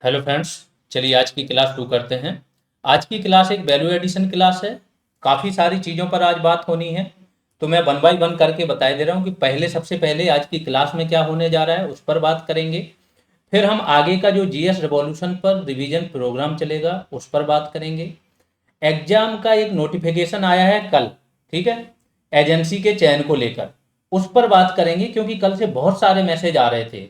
Hello friends. चलिए आज की क्लास शुरू करते हैं। आज की क्लास एक वैल्यू एडिशन क्लास है। काफ़ी सारी चीज़ों पर आज बात होनी है, तो मैं वन बाय वन करके बता दे रहा हूँ कि सबसे पहले आज की क्लास में क्या होने जा रहा है उस पर बात करेंगे। फिर हम आगे का जो जीएस रिवॉल्यूशन पर रिवीजन प्रोग्राम चलेगा उस पर बात करेंगे। एग्जाम का एक नोटिफिकेशन आया है कल, ठीक है, एजेंसी के चयन को लेकर, उस पर बात करेंगे क्योंकि कल से बहुत सारे मैसेज आ रहे थे।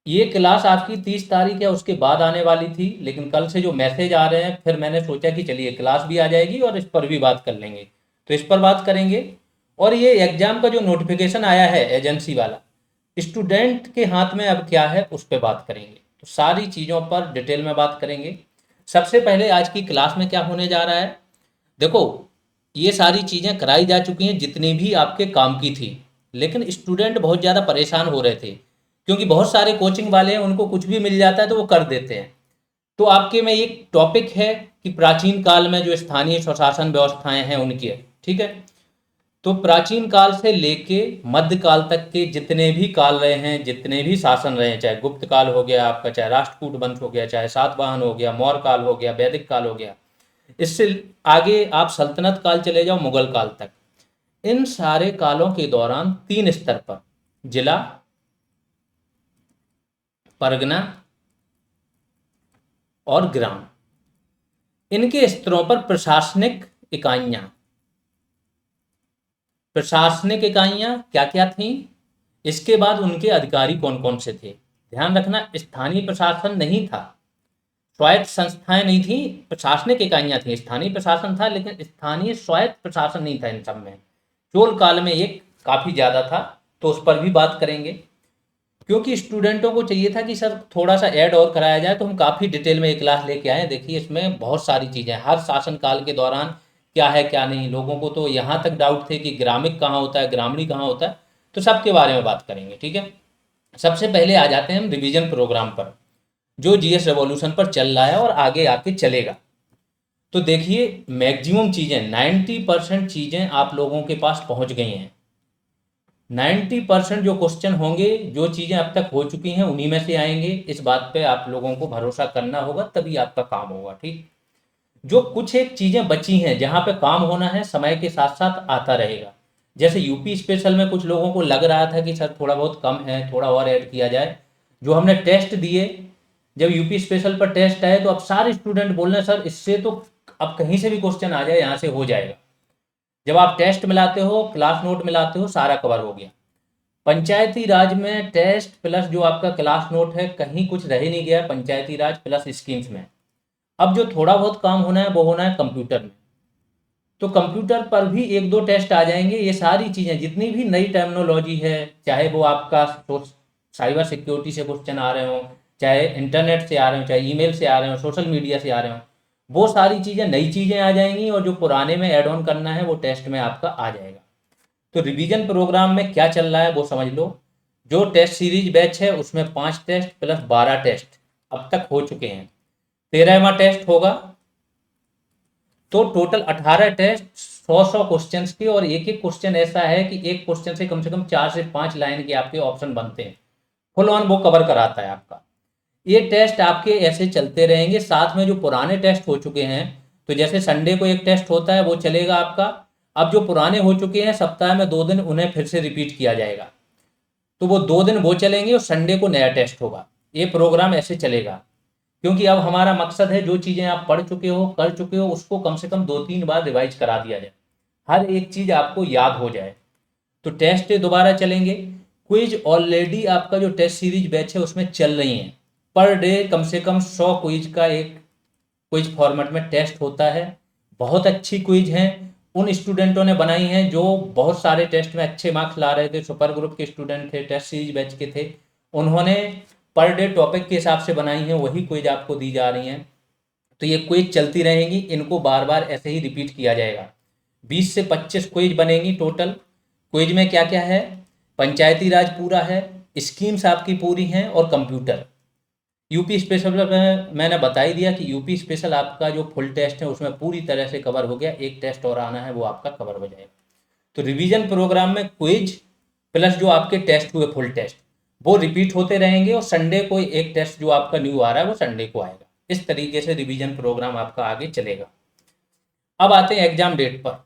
ये क्लास आपकी 30 तारीख या उसके बाद आने वाली थी, लेकिन कल से जो मैसेज आ रहे हैं फिर मैंने सोचा कि चलिए क्लास भी आ जाएगी और इस पर भी बात कर लेंगे, तो इस पर बात करेंगे। और ये एग्जाम का जो नोटिफिकेशन आया है एजेंसी वाला, स्टूडेंट के हाथ में अब क्या है उस पर बात करेंगे, तो सारी चीज़ों पर डिटेल में बात करेंगे। सबसे पहले आज की क्लास में क्या होने जा रहा है, देखो, ये सारी चीज़ें कराई जा चुकी हैं जितनी भी आपके काम की थी, लेकिन स्टूडेंट बहुत ज़्यादा परेशान हो रहे थे क्योंकि बहुत सारे कोचिंग वाले हैं, उनको कुछ भी मिल जाता है तो वो कर देते हैं। तो आपके में एक टॉपिक है कि प्राचीन काल में जो स्थानीय स्वशासन व्यवस्थाएं हैं उनकी है, ठीक है। तो प्राचीन काल से लेके मध्यकाल तक के जितने भी काल रहे हैं, जितने भी शासन रहे हैं, चाहे गुप्त काल हो गया आपका, चाहे राष्ट्रकूट वंश हो गया, चाहे सातवाहन हो गया, मौर्य काल हो गया, वैदिक काल हो गया, इससे आगे आप सल्तनत काल चले जाओ, मुगल काल तक, इन सारे कालों के दौरान तीन स्तर पर, जिला, परगना और ग्राम, इनके स्तरों पर प्रशासनिक इकाइयां क्या क्या थीं, इसके बाद उनके अधिकारी कौन कौन से थे। ध्यान रखना, स्थानीय प्रशासन नहीं था, स्वायत्त संस्थाएं नहीं थी, प्रशासनिक इकाइयां थी। स्थानीय प्रशासन था लेकिन स्थानीय स्वायत्त प्रशासन नहीं था इन सब में। चोल काल में एक काफी ज्यादा था, तो उस पर भी बात करेंगे क्योंकि स्टूडेंटों को चाहिए था कि सर थोड़ा सा ऐड और कराया जाए, तो हम काफ़ी डिटेल में एक क्लास लेके आए। देखिए इसमें बहुत सारी चीज़ें हैं, हर शासन काल के दौरान क्या है क्या नहीं, लोगों को तो यहाँ तक डाउट थे कि ग्रामिक कहाँ होता है, ग्रामीणी कहाँ होता है, तो सबके बारे में बात करेंगे, ठीक है। सबसे पहले आ जाते हैं हम रिवीजन प्रोग्राम पर, जो जीएस रेवोल्यूशन पर चल रहा है और आगे आके चलेगा। तो देखिए मैक्सिमम चीज़ें, 90% चीज़ें आप लोगों के पास पहुँच गई हैं। 90% जो क्वेश्चन होंगे, जो चीज़ें अब तक हो चुकी हैं उन्हीं में से आएंगे। इस बात पे आप लोगों को भरोसा करना होगा, तभी आपका काम होगा, ठीक। जो कुछ एक चीज़ें बची हैं जहाँ पे काम होना है, समय के साथ साथ आता रहेगा। जैसे यूपी स्पेशल में कुछ लोगों को लग रहा था कि सर थोड़ा बहुत कम है, थोड़ा और ऐड किया जाए। जो हमने टेस्ट दिए, जब यूपी स्पेशल पर टेस्ट आए तो अब सारे स्टूडेंट बोल रहे हैं सर इससे तो अब कहीं से भी क्वेश्चन आ जाए यहाँ से हो जाएगा। जब आप टेस्ट मिलाते हो, क्लास नोट मिलाते हो, सारा कवर हो गया। पंचायती राज में टेस्ट प्लस जो आपका क्लास नोट है, कहीं कुछ रह ही नहीं गया पंचायती राज प्लस स्कीम्स में। अब जो थोड़ा बहुत काम होना है वो होना है कंप्यूटर में, तो कंप्यूटर पर भी एक दो टेस्ट आ जाएंगे। ये सारी चीज़ें जितनी भी नई टेक्नोलॉजी है, चाहे वो आपका साइबर सिक्योरिटी से क्वेश्चन आ रहे हो, चाहे इंटरनेट से आ रहे हो, चाहे ईमेल से आ रहे हो, सोशल मीडिया से आ रहे हो, वो सारी चीज़ें नई चीज़ें आ जाएंगी और जो पुराने में ऐड ऑन करना है वो टेस्ट में आपका आ जाएगा। तो रिवीजन प्रोग्राम में क्या चल रहा है वो समझ लो। जो टेस्ट सीरीज बैच है उसमें 5 टेस्ट प्लस 12 टेस्ट अब तक हो चुके हैं, 13वां टेस्ट होगा। तो टोटल 18 टेस्ट, 100 क्वेश्चन के, और एक एक क्वेश्चन ऐसा है कि एक क्वेश्चन से कम 4 से 5 लाइन के आपके ऑप्शन बनते हैं, फुल ऑन वो कवर कराता है आपका। ये टेस्ट आपके ऐसे चलते रहेंगे, साथ में जो पुराने टेस्ट हो चुके हैं, तो जैसे संडे को एक टेस्ट होता है वो चलेगा आपका। अब जो पुराने हो चुके हैं सप्ताह में 2 दिन उन्हें फिर से रिपीट किया जाएगा, तो वो 2 दिन वो चलेंगे और संडे को नया टेस्ट होगा। ये प्रोग्राम ऐसे चलेगा क्योंकि अब हमारा मकसद है जो चीज़ें आप पढ़ चुके हो, कर चुके हो, उसको कम से कम 2-3 बार रिवाइज करा दिया जाए, हर एक चीज़ आपको याद हो जाए। तो टेस्ट दोबारा चलेंगे। क्विज ऑलरेडी आपका जो टेस्ट सीरीज बैच है उसमें चल रही है, पर डे कम से कम 100 क्विज का एक क्विज फॉर्मेट में टेस्ट होता है। बहुत अच्छी क्विज हैं, उन स्टूडेंटों ने बनाई हैं जो बहुत सारे टेस्ट में अच्छे मार्क्स ला रहे थे, सुपर ग्रुप के स्टूडेंट थे, टेस्ट सीरीज बैच के थे, उन्होंने पर डे टॉपिक के हिसाब से बनाई हैं, वही क्विज आपको दी जा रही हैं। तो ये क्विज चलती रहेंगी, इनको बार बार ऐसे ही रिपीट किया जाएगा। 20 से 25 क्विज बनेंगी टोटल। क्विज में क्या क्या है, पंचायती राज पूरा है, स्कीम्स आपकी पूरी हैं और कंप्यूटर। यूपी स्पेशल में मैंने बता ही दिया कि यूपी स्पेशल आपका जो फुल टेस्ट है उसमें पूरी तरह से कवर हो गया, एक टेस्ट और आना है वो आपका कवर हो जाएगा। तो रिवीजन प्रोग्राम में क्विज प्लस जो आपके टेस्ट हुए फुल टेस्ट, वो रिपीट होते रहेंगे और संडे को एक टेस्ट जो आपका न्यू आ रहा है वो संडे को आएगा। इस तरीके से रिवीजन प्रोग्राम आपका आगे चलेगा। अब आते हैं एग्जाम डेट पर।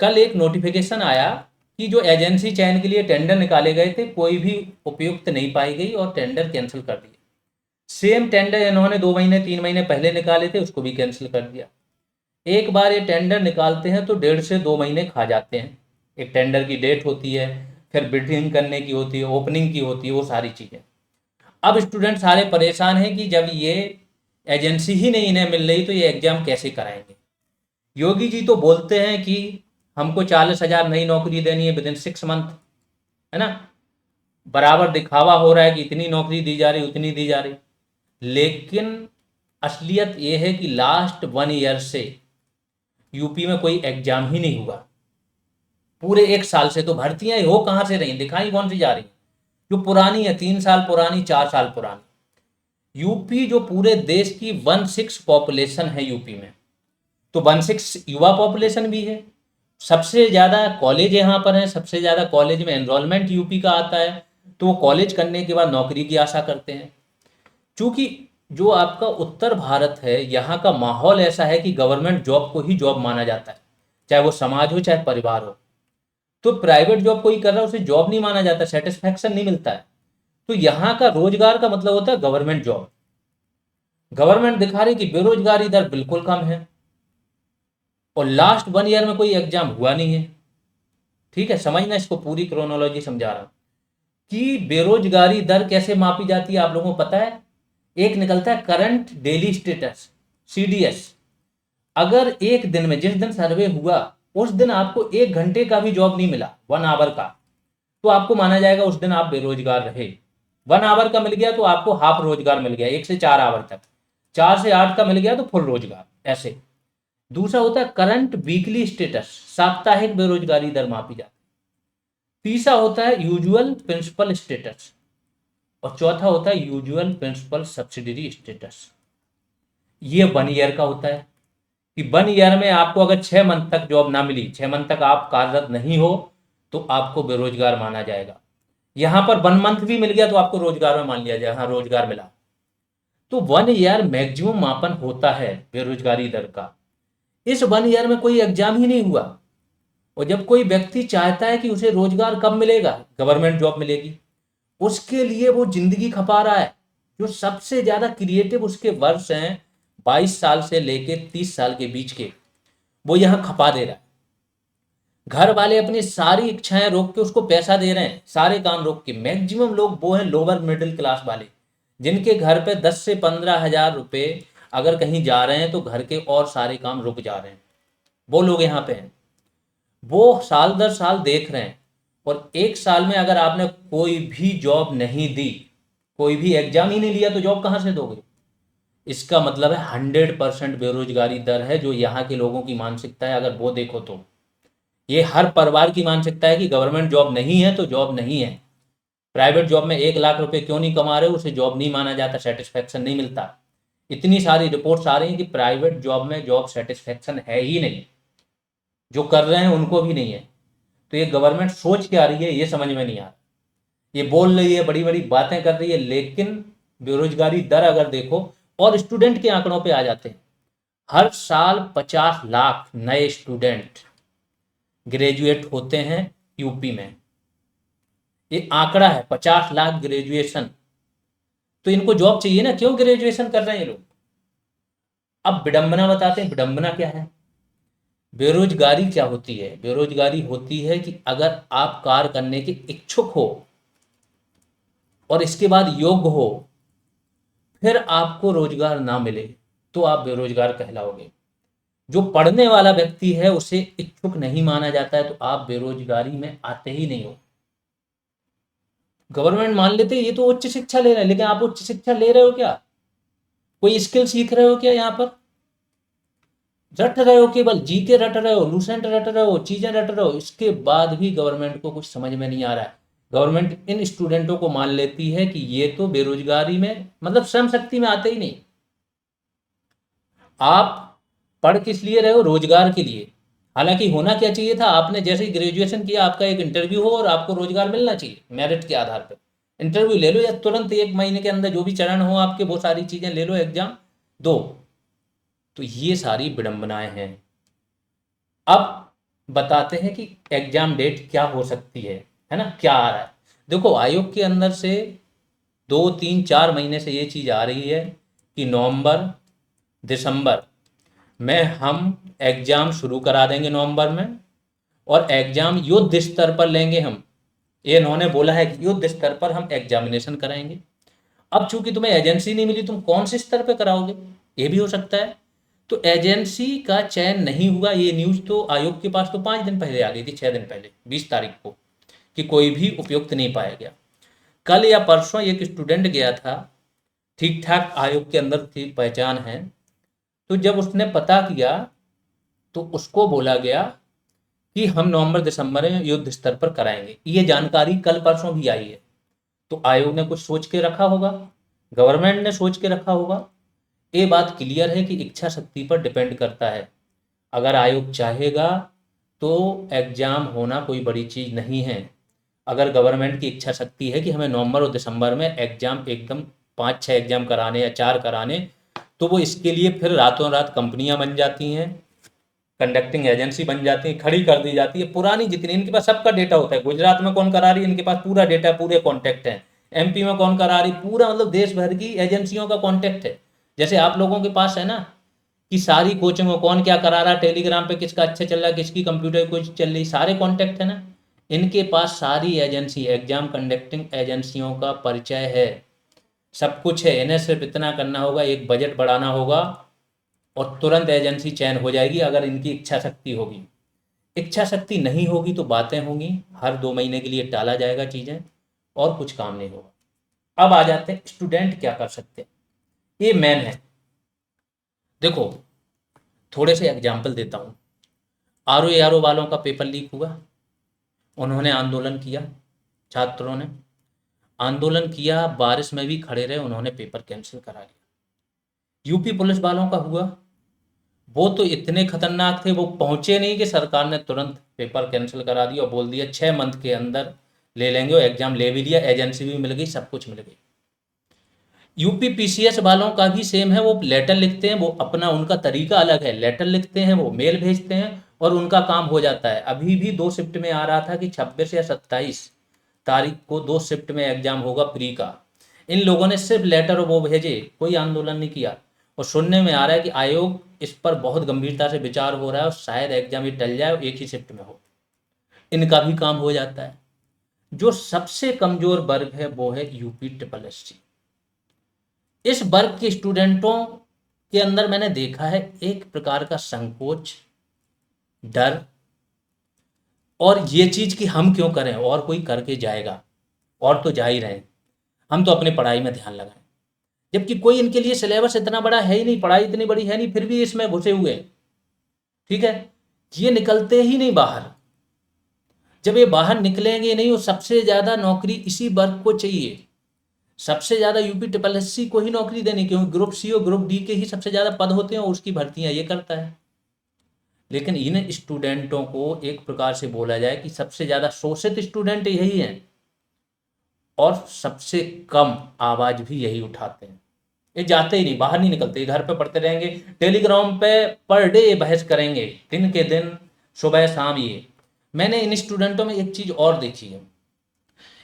कल एक नोटिफिकेशन आया कि जो एजेंसी चयन के लिए टेंडर निकाले गए थे, कोई भी उपयुक्त नहीं पाई गई और टेंडर कैंसिल कर दिए। सेम टेंडर इन्होंने 2 महीने 3 महीने पहले निकाले थे, उसको भी कैंसिल कर दिया। एक बार ये टेंडर निकालते हैं तो 1.5 से 2 महीने खा जाते हैं। एक टेंडर की डेट होती है, फिर बिडिंग करने की होती है, ओपनिंग की होती है, वो सारी चीज़ें। अब स्टूडेंट सारे परेशान हैं कि जब ये एजेंसी ही नहीं इन्हें मिल रही तो ये एग्जाम कैसे कराएंगे। योगी जी तो बोलते हैं कि हमको 40,000 नई नौकरी देनी है विदिन 6 मंथ, है ना। बराबर दिखावा हो रहा है कि इतनी नौकरी दी जा रही, उतनी दी जा रही, लेकिन असलियत ये है कि लास्ट 1 ईयर से यूपी में कोई एग्जाम ही नहीं हुआ। पूरे 1 साल से तो भर्तियां हो कहाँ से रही, दिखाई कौन सी जा रही, जो पुरानी है, 3 साल पुरानी, 4 साल पुरानी। यूपी जो पूरे देश की 1/6 पॉपुलेशन है यूपी में, तो 1/6 युवा पॉपुलेशन भी है। सबसे ज़्यादा कॉलेज यहाँ पर है, सबसे ज़्यादा कॉलेज में एनरोलमेंट यूपी का आता है, तो वो कॉलेज करने के बाद नौकरी की आशा करते हैं। क्योंकि जो आपका उत्तर भारत है, यहाँ का माहौल ऐसा है कि गवर्नमेंट जॉब को ही जॉब माना जाता है, चाहे वो समाज हो चाहे परिवार हो। तो प्राइवेट जॉब कोई कर रहा है उसे जॉब नहीं माना जाता, सेटिस्फैक्शन नहीं मिलता है। तो यहाँ का रोजगार का मतलब होता है गवर्नमेंट जॉब। गवर्नमेंट दिखा रही कि बेरोजगारी दर बिल्कुल कम है और लास्ट 1 ईयर में कोई एग्जाम हुआ नहीं है। ठीक है, समझना, इसको पूरी क्रोनोलॉजी समझा रहा हूं कि बेरोजगारी दर कैसे मापी जाती है। आप लोगों को पता है, एक निकलता है करंट डेली स्टेटस, सीडीएस। अगर एक दिन में, जिस दिन सर्वे हुआ उस दिन आपको 1 घंटे का भी जॉब नहीं मिला, 1 आवर का, तो आपको माना जाएगा उस दिन आप बेरोजगार रहे। 1 आवर का मिल गया तो आपको हाफ रोजगार मिल गया, 1 से 4 आवर तक। 4 से 8 का मिल गया तो फुल रोजगार, ऐसे। दूसरा होता है करंट वीकली स्टेटस, साप्ताहिक बेरोजगारी दर मापी जाती है। तीसरा होता है यूजुअल प्रिंसिपल स्टेटस, और चौथा होता है यूजुअल प्रिंसिपल सब्सिडरी स्टेटस। ये 1 ईयर का होता है कि 1 ईयर में आपको अगर 6 मंथ तक जॉब ना मिली, 6 मंथ तक आप कार्यरत नहीं हो, तो आपको बेरोजगार माना जाएगा। यहां पर 1 मंथ भी मिल गया तो आपको रोजगार में मान लिया जाए, हाँ रोजगार मिला। तो 1 ईयर मैक्सिमम मापन होता है बेरोजगारी दर का। इस 1 ईयर में कोई एग्जाम ही नहीं हुआ, और जब कोई व्यक्ति चाहता है कि उसे रोजगार कब मिलेगा, गवर्नमेंट जॉब मिलेगी, उसके लिए वो जिंदगी खपा रहा है। जो सबसे ज्यादा क्रिएटिव उसके वर्ष हैं, 22 साल से लेके 30 साल के बीच के, वो यहां खपा दे रहा है। घर वाले अपनी सारी इच्छाएं रोक के उसको पैसा दे रहे हैं, सारे काम रोक के। मैक्सिमम लोग वो हैं लोअर मिडिल क्लास वाले, जिनके घर पे 10 से 15 हज़ार रुपए अगर कहीं जा रहे हैं तो घर के और सारे काम रुक जा रहे हैं। वो लोग यहाँ पे हैं, वो साल दर साल देख रहे हैं। और 1 साल में अगर आपने कोई भी जॉब नहीं दी, कोई भी एग्जाम ही नहीं लिया, तो जॉब कहाँ से दोगे। इसका मतलब है 100% बेरोजगारी दर है, जो यहाँ के लोगों की मानसिकता है। अगर वो देखो तो ये हर परिवार की मानसिकता है कि गवर्नमेंट जॉब नहीं है तो जॉब नहीं है। प्राइवेट जॉब में 1 लाख रुपए क्यों नहीं कमा रहे, उसे जॉब नहीं माना जाता, सेटिस्फैक्शन नहीं मिलता। इतनी सारी रिपोर्ट्स आ रही हैं कि प्राइवेट जॉब में जॉब सेटिस्फैक्शन है ही नहीं, जो कर रहे हैं उनको भी नहीं है। तो ये गवर्नमेंट सोच क्या रही है, ये समझ में नहीं आ रहा। ये बोल रही है, बड़ी बड़ी बातें कर रही है, लेकिन बेरोजगारी दर अगर देखो, और स्टूडेंट के आंकड़ों पे आ जाते हैं, हर साल 50 लाख नए स्टूडेंट ग्रेजुएट होते हैं यूपी में। ये आंकड़ा है, 50 लाख ग्रेजुएशन। तो इनको जॉब चाहिए ना, क्यों ग्रेजुएशन कर रहे हैं ये लोग। अब विडंबना बताते हैं, विडंबना क्या है। बेरोजगारी क्या होती है। बेरोजगारी होती है कि अगर आप कार्य करने के इच्छुक हो और इसके बाद योग्य हो, फिर आपको रोजगार ना मिले, तो आप बेरोजगार कहलाओगे। जो पढ़ने वाला व्यक्ति है उसे इच्छुक नहीं माना जाता है, तो आप बेरोजगारी में आते ही नहीं हो। गवर्नमेंट मान लेते ये तो उच्च शिक्षा ले रहे हैं, लेकिन आप उच्च शिक्षा ले रहे हो क्या, कोई स्किल सीख रहे हो क्या। यहाँ पर रट रहे हो, केवल जीके रट रहे हो, लूसेंट रट रहे हो, चीजें रट रहे हो, इसके बाद भी गवर्नमेंट को कुछ समझ में नहीं आ रहा है। गवर्नमेंट इन स्टूडेंटों को मान लेती है कि ये तो बेरोजगारी में, मतलब श्रम शक्ति में आते ही नहीं। आप पढ़ किस लिए रहे हो, रोजगार के लिए। हालांकि होना क्या चाहिए था, आपने जैसे ही ग्रेजुएशन किया आपका एक इंटरव्यू हो और आपको रोजगार मिलना चाहिए मेरिट के आधार पर, इंटरव्यू ले लो या तुरंत 1 महीने के अंदर जो भी चरण हो आपके वो सारी चीज़ें ले लो, एग्जाम दो। तो ये सारी विडंबनाएं हैं। अब बताते हैं कि एग्जाम डेट क्या हो सकती है ना, क्या आ रहा है। देखो आयोग के अंदर से 2 3 4 महीने से ये चीज़ आ रही है कि नवंबर दिसंबर में हम एग्जाम शुरू करा देंगे नवंबर में, और एग्जाम युद्ध स्तर पर लेंगे हम। ये इन्होंने बोला है कि युद्ध स्तर पर हम एग्जामिनेशन कराएंगे। अब चूंकि तुम्हें एजेंसी नहीं मिली, तुम कौन से स्तर पे कराओगे, ये भी हो सकता है। तो एजेंसी का चयन नहीं हुआ, ये न्यूज़ तो आयोग के पास तो 5 दिन पहले आ गई थी, 6 दिन पहले 20 तारीख को, कि कोई भी उपयुक्त नहीं पाया गया। कल या परसों एक स्टूडेंट गया था, ठीक ठाक आयोग के अंदर थी, पहचान है। तो जब उसने पता किया तो उसको बोला गया कि हम नवंबर दिसंबर में युद्ध स्तर पर कराएंगे। ये जानकारी कल परसों भी आई है। तो आयोग ने कुछ सोच के रखा होगा, गवर्नमेंट ने सोच के रखा होगा। ये बात क्लियर है कि इच्छा शक्ति पर डिपेंड करता है। अगर आयोग चाहेगा तो एग्जाम होना कोई बड़ी चीज़ नहीं है। अगर गवर्नमेंट की इच्छा शक्ति है कि हमें नवंबर और दिसंबर में एग्जाम एकदम 5 6 एग्जाम कराने या 4 कराने, तो वो इसके लिए फिर रातों रात कंपनियां बन जाती हैं, कंडक्टिंग एजेंसी बन जाती है, खड़ी कर दी जाती है। पुरानी जितनी इनके पास सबका डेटा होता है। गुजरात में कौन करा रही है, इनके पास पूरा डेटा, पूरे कॉन्टैक्ट हैं। एमपी में कौन करा रही, पूरा मतलब देश भर की एजेंसियों का कॉन्टैक्ट है। जैसे आप लोगों के पास है ना कि सारी कोचिंग में कौन क्या करा रहा है, टेलीग्राम पे किसका अच्छा चल रहा है, किसकी कंप्यूटर कोचिंग चल रही, सारे कॉन्टैक्ट है ना। इनके पास सारी एजेंसी, एग्जाम कंडक्टिंग एजेंसियों का परिचय है, सब कुछ है। इन्हें सिर्फ इतना करना होगा, एक बजट बढ़ाना होगा और तुरंत एजेंसी चयन हो जाएगी, अगर इनकी इच्छा शक्ति होगी। इच्छा शक्ति नहीं होगी तो बातें होंगी, हर 2 महीने के लिए टाला जाएगा चीज़ें, और कुछ काम नहीं होगा। अब आ जाते हैं स्टूडेंट क्या कर सकते हैं, ये मेन है। देखो थोड़े से एग्जाम्पल देता हूँ। आर ओ वालों का पेपर लीक हुआ, उन्होंने आंदोलन किया, छात्रों ने आंदोलन किया, बारिश में भी खड़े रहे, उन्होंने पेपर कैंसिल करा लिया। यूपी पुलिस वालों का हुआ, वो तो इतने खतरनाक थे, वो पहुंचे नहीं कि सरकार ने तुरंत पेपर कैंसिल करा दिया और बोल दिया 6 मंथ के अंदर ले लेंगे, और एग्जाम ले भी लिया, एजेंसी भी मिल गई, सब कुछ मिल गई। यूपी पीसीएस वालों का भी सेम है, वो लेटर लिखते हैं, वो अपना उनका तरीका अलग है, लेटर लिखते हैं, वो मेल भेजते हैं और उनका काम हो जाता है। अभी भी 2 शिफ्ट में आ रहा था कि 26 या 27 तारीख को 2 शिफ्ट में एग्जाम होगा प्री का। इन लोगों ने सिर्फ लेटर वो भेजे, कोई आंदोलन नहीं किया। और सुनने में आ रहा है कि आयोग इस पर बहुत गंभीरता से विचार हो रहा है और शायद एग्जाम ही टल जाए और एक ही शिफ्ट में हो। इनका भी काम हो जाता है। जो सबसे कमजोर वर्ग है वो है यूपी ट्रिपल एस। इस वर्ग के स्टूडेंटों के अंदर मैंने देखा है एक प्रकार का संकोच, डर, और ये चीज कि हम क्यों करें, और कोई करके जाएगा, और तो जा ही रहे हैं, हम तो अपनी पढ़ाई में ध्यान लगाएं। जबकि कोई इनके लिए सिलेबस इतना बड़ा है ही नहीं, पढ़ाई इतनी बड़ी है नहीं, फिर भी इसमें घुसे हुए हैं। ठीक है, ये निकलते ही नहीं बाहर। जब ये बाहर निकलेंगे नहीं, वो सबसे ज्यादा नौकरी इसी वर्ग को चाहिए, सबसे ज्यादा यूपी ट्रिपल एससी को ही नौकरी देनी, क्योंकि ग्रुप सी और ग्रुप डी के ही सबसे ज्यादा पद होते हैं और उसकी भर्तियां ये करता है। लेकिन इन स्टूडेंटों को एक प्रकार से बोला जाए कि सबसे ज्यादा शोषित स्टूडेंट यही हैं और सबसे कम आवाज भी यही उठाते हैं। ये जाते ही नहीं, बाहर नहीं निकलते, घर पे पढ़ते रहेंगे, टेलीग्राम पे पर डे बहस करेंगे, दिन के दिन, सुबह शाम। ये मैंने इन स्टूडेंटों में एक चीज और देखी है,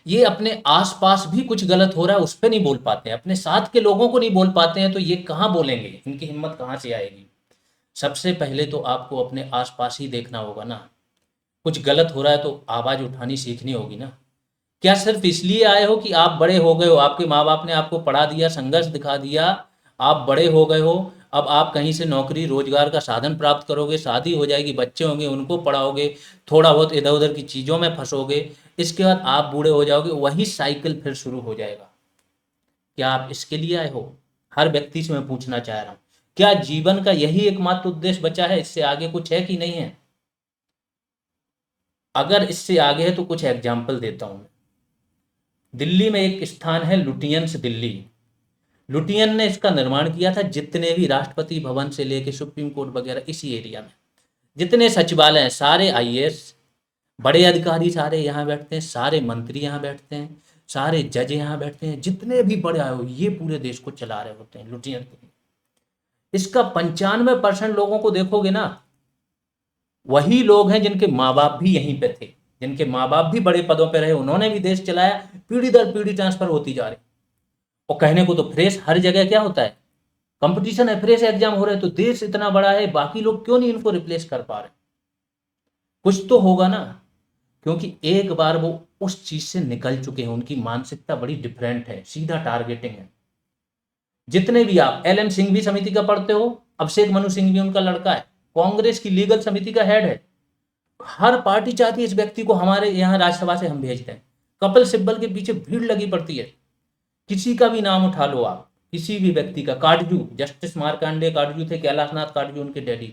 ये अपने आसपास भी कुछ गलत हो रहा है उस पर नहीं बोल पाते हैं, अपने साथ के लोगों को नहीं बोल पाते हैं, तो ये कहाँ बोलेंगे, इनकी हिम्मत कहाँ से आएगी। सबसे पहले तो आपको अपने आसपास ही देखना होगा ना, कुछ गलत हो रहा है तो आवाज उठानी सीखनी होगी ना। क्या सिर्फ इसलिए आए हो कि आप बड़े हो गए हो, आपके माँ बाप ने आपको पढ़ा दिया, संघर्ष दिखा दिया, आप बड़े हो गए हो, अब आप कहीं से नौकरी रोजगार का साधन प्राप्त करोगे, शादी हो जाएगी, बच्चे होंगे, उनको पढ़ाओगे, थोड़ा बहुत इधर उधर की चीज़ों में फंसोगे, इसके बाद आप बूढ़े हो जाओगे, वही साइकिल फिर शुरू हो जाएगा। क्या आप इसके लिए आए हो? हर व्यक्ति से मैं पूछना चाह रहा हूँ, क्या जीवन का यही एकमात्र उद्देश्य बचा है, इससे आगे कुछ है कि नहीं है? अगर इससे आगे है तो कुछ एग्जाम्पल देता हूँ। दिल्ली में एक स्थान है लुटियंस दिल्ली। लुटियन ने इसका निर्माण किया था, जितने भी राष्ट्रपति भवन से लेके सुप्रीम कोर्ट वगैरह इसी एरिया में, जितने सचिवालय हैं सारे आईएएस बड़े अधिकारी सारे यहाँ बैठते हैं, सारे मंत्री यहाँ बैठते हैं, सारे जज यहाँ बैठते हैं, जितने भी बड़े आए हो, ये पूरे देश को चला रहे होते हैं लुटियत के लिए। इसका 95% लोगों को देखोगे ना, वही लोग हैं जिनके माँ बाप भी यहीं पे थे, जिनके माँ बाप भी बड़े पदों पे रहे, उन्होंने भी देश चलाया, पीढ़ी दर पीढ़ी ट्रांसफर होती जा रही। और कहने को तो फ्रेश हर जगह क्या होता है, कंपटीशन है, फ्रेश एग्जाम हो रहे हैं, तो देश इतना बड़ा है, बाकी लोग क्यों नहीं इनको रिप्लेस कर पा रहे? कुछ तो होगा ना, क्योंकि एक बार वो उस चीज से निकल चुके हैं, उनकी मानसिकता बड़ी डिफरेंट है, सीधा टारगेटिंग है। जितने भी आप एल एम सिंह भी समिति का पढ़ते हो, अभिषेक मनु सिंह भी उनका लड़का है, कांग्रेस की लीगल समिति का हेड है। हर पार्टी चाहती है इस व्यक्ति को हमारे यहाँ राज्यसभा से हम भेज दें। कपिल सिब्बल के पीछे भीड़ लगी पड़ती है। किसी का भी नाम उठा लो आप, किसी भी व्यक्ति का, काटजू, जस्टिस मार्कंडेय काटजू थे, कैलाशनाथ काटजू उनके डैडी,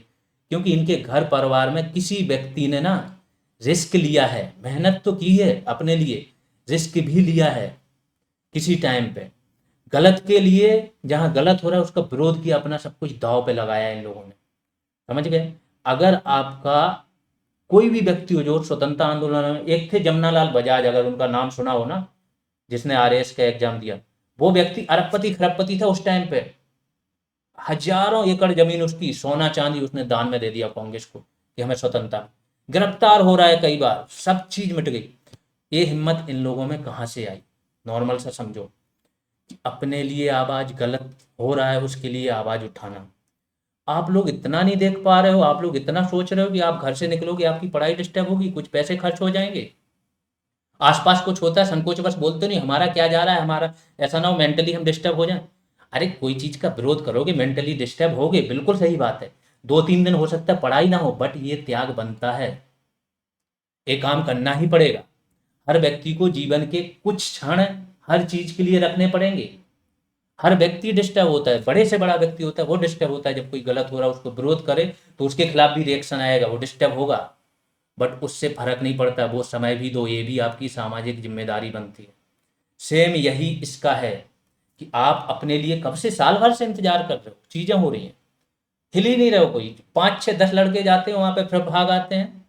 क्योंकि इनके घर परिवार में किसी व्यक्ति ने ना रिस्क लिया है, मेहनत तो की है अपने लिए, रिस्क भी लिया है किसी टाइम पे, गलत के लिए, जहां गलत हो रहा है उसका विरोध किया, अपना सब कुछ दांव पे लगाया इन लोगों ने, समझ गए? अगर आपका कोई भी व्यक्ति हो जो स्वतंत्रता आंदोलन में, एक थे जमनालाल बजाज, अगर उनका नाम सुना हो ना, जिसने आरएएस का एग्जाम दिया, वो व्यक्ति अरबपति खरबपति था उस टाइम पे, हजारों एकड़ जमीन उसकी, सोना चांदी उसने दान में दे दिया कांग्रेस को कि हमें स्वतंत्रता। गिरफ्तार हो रहा है कई बार, सब चीज मिट गई। ये हिम्मत इन लोगों में कहां से आई? नॉर्मल सा समझो, अपने लिए आवाज गलत हो रहा है उसके लिए आवाज उठाना। आप लोग इतना नहीं देख पा रहे हो, आप लोग इतना सोच रहे हो कि आप घर से निकलोगे आपकी पढ़ाई डिस्टर्ब होगी, कुछ पैसे खर्च हो जाएंगे, आसपास कुछ होता है संकोच बस बोलते नहीं हमारा क्या जा रहा है, हमारा ऐसा ना हो मेंटली हम डिस्टर्ब हो जाए। अरे कोई चीज का विरोध करोगे मेंटली डिस्टर्ब होगे, बिल्कुल सही बात है। 2-3 दिन हो सकता है पढ़ाई ना हो, बट ये त्याग बनता है, ये काम करना ही पड़ेगा। हर व्यक्ति को जीवन के कुछ क्षण हर चीज के लिए रखने पड़ेंगे। हर व्यक्ति डिस्टर्ब होता है, बड़े से बड़ा व्यक्ति होता है वो डिस्टर्ब होता है, जब कोई गलत हो रहा है उसको विरोध करे तो उसके खिलाफ भी रिएक्शन आएगा, वो डिस्टर्ब होगा, बट उससे फर्क नहीं पड़ता, वो समय भी दो, ये भी आपकी सामाजिक जिम्मेदारी बनती है। सेम यही इसका है कि आप अपने लिए कब से साल भर से इंतजार कर रहे हो, चीजें हो रही हैं, हिल ही नहीं रहे हो, कोई 5-6-10 लड़के जाते हैं वहां पे, फिर भाग आते हैं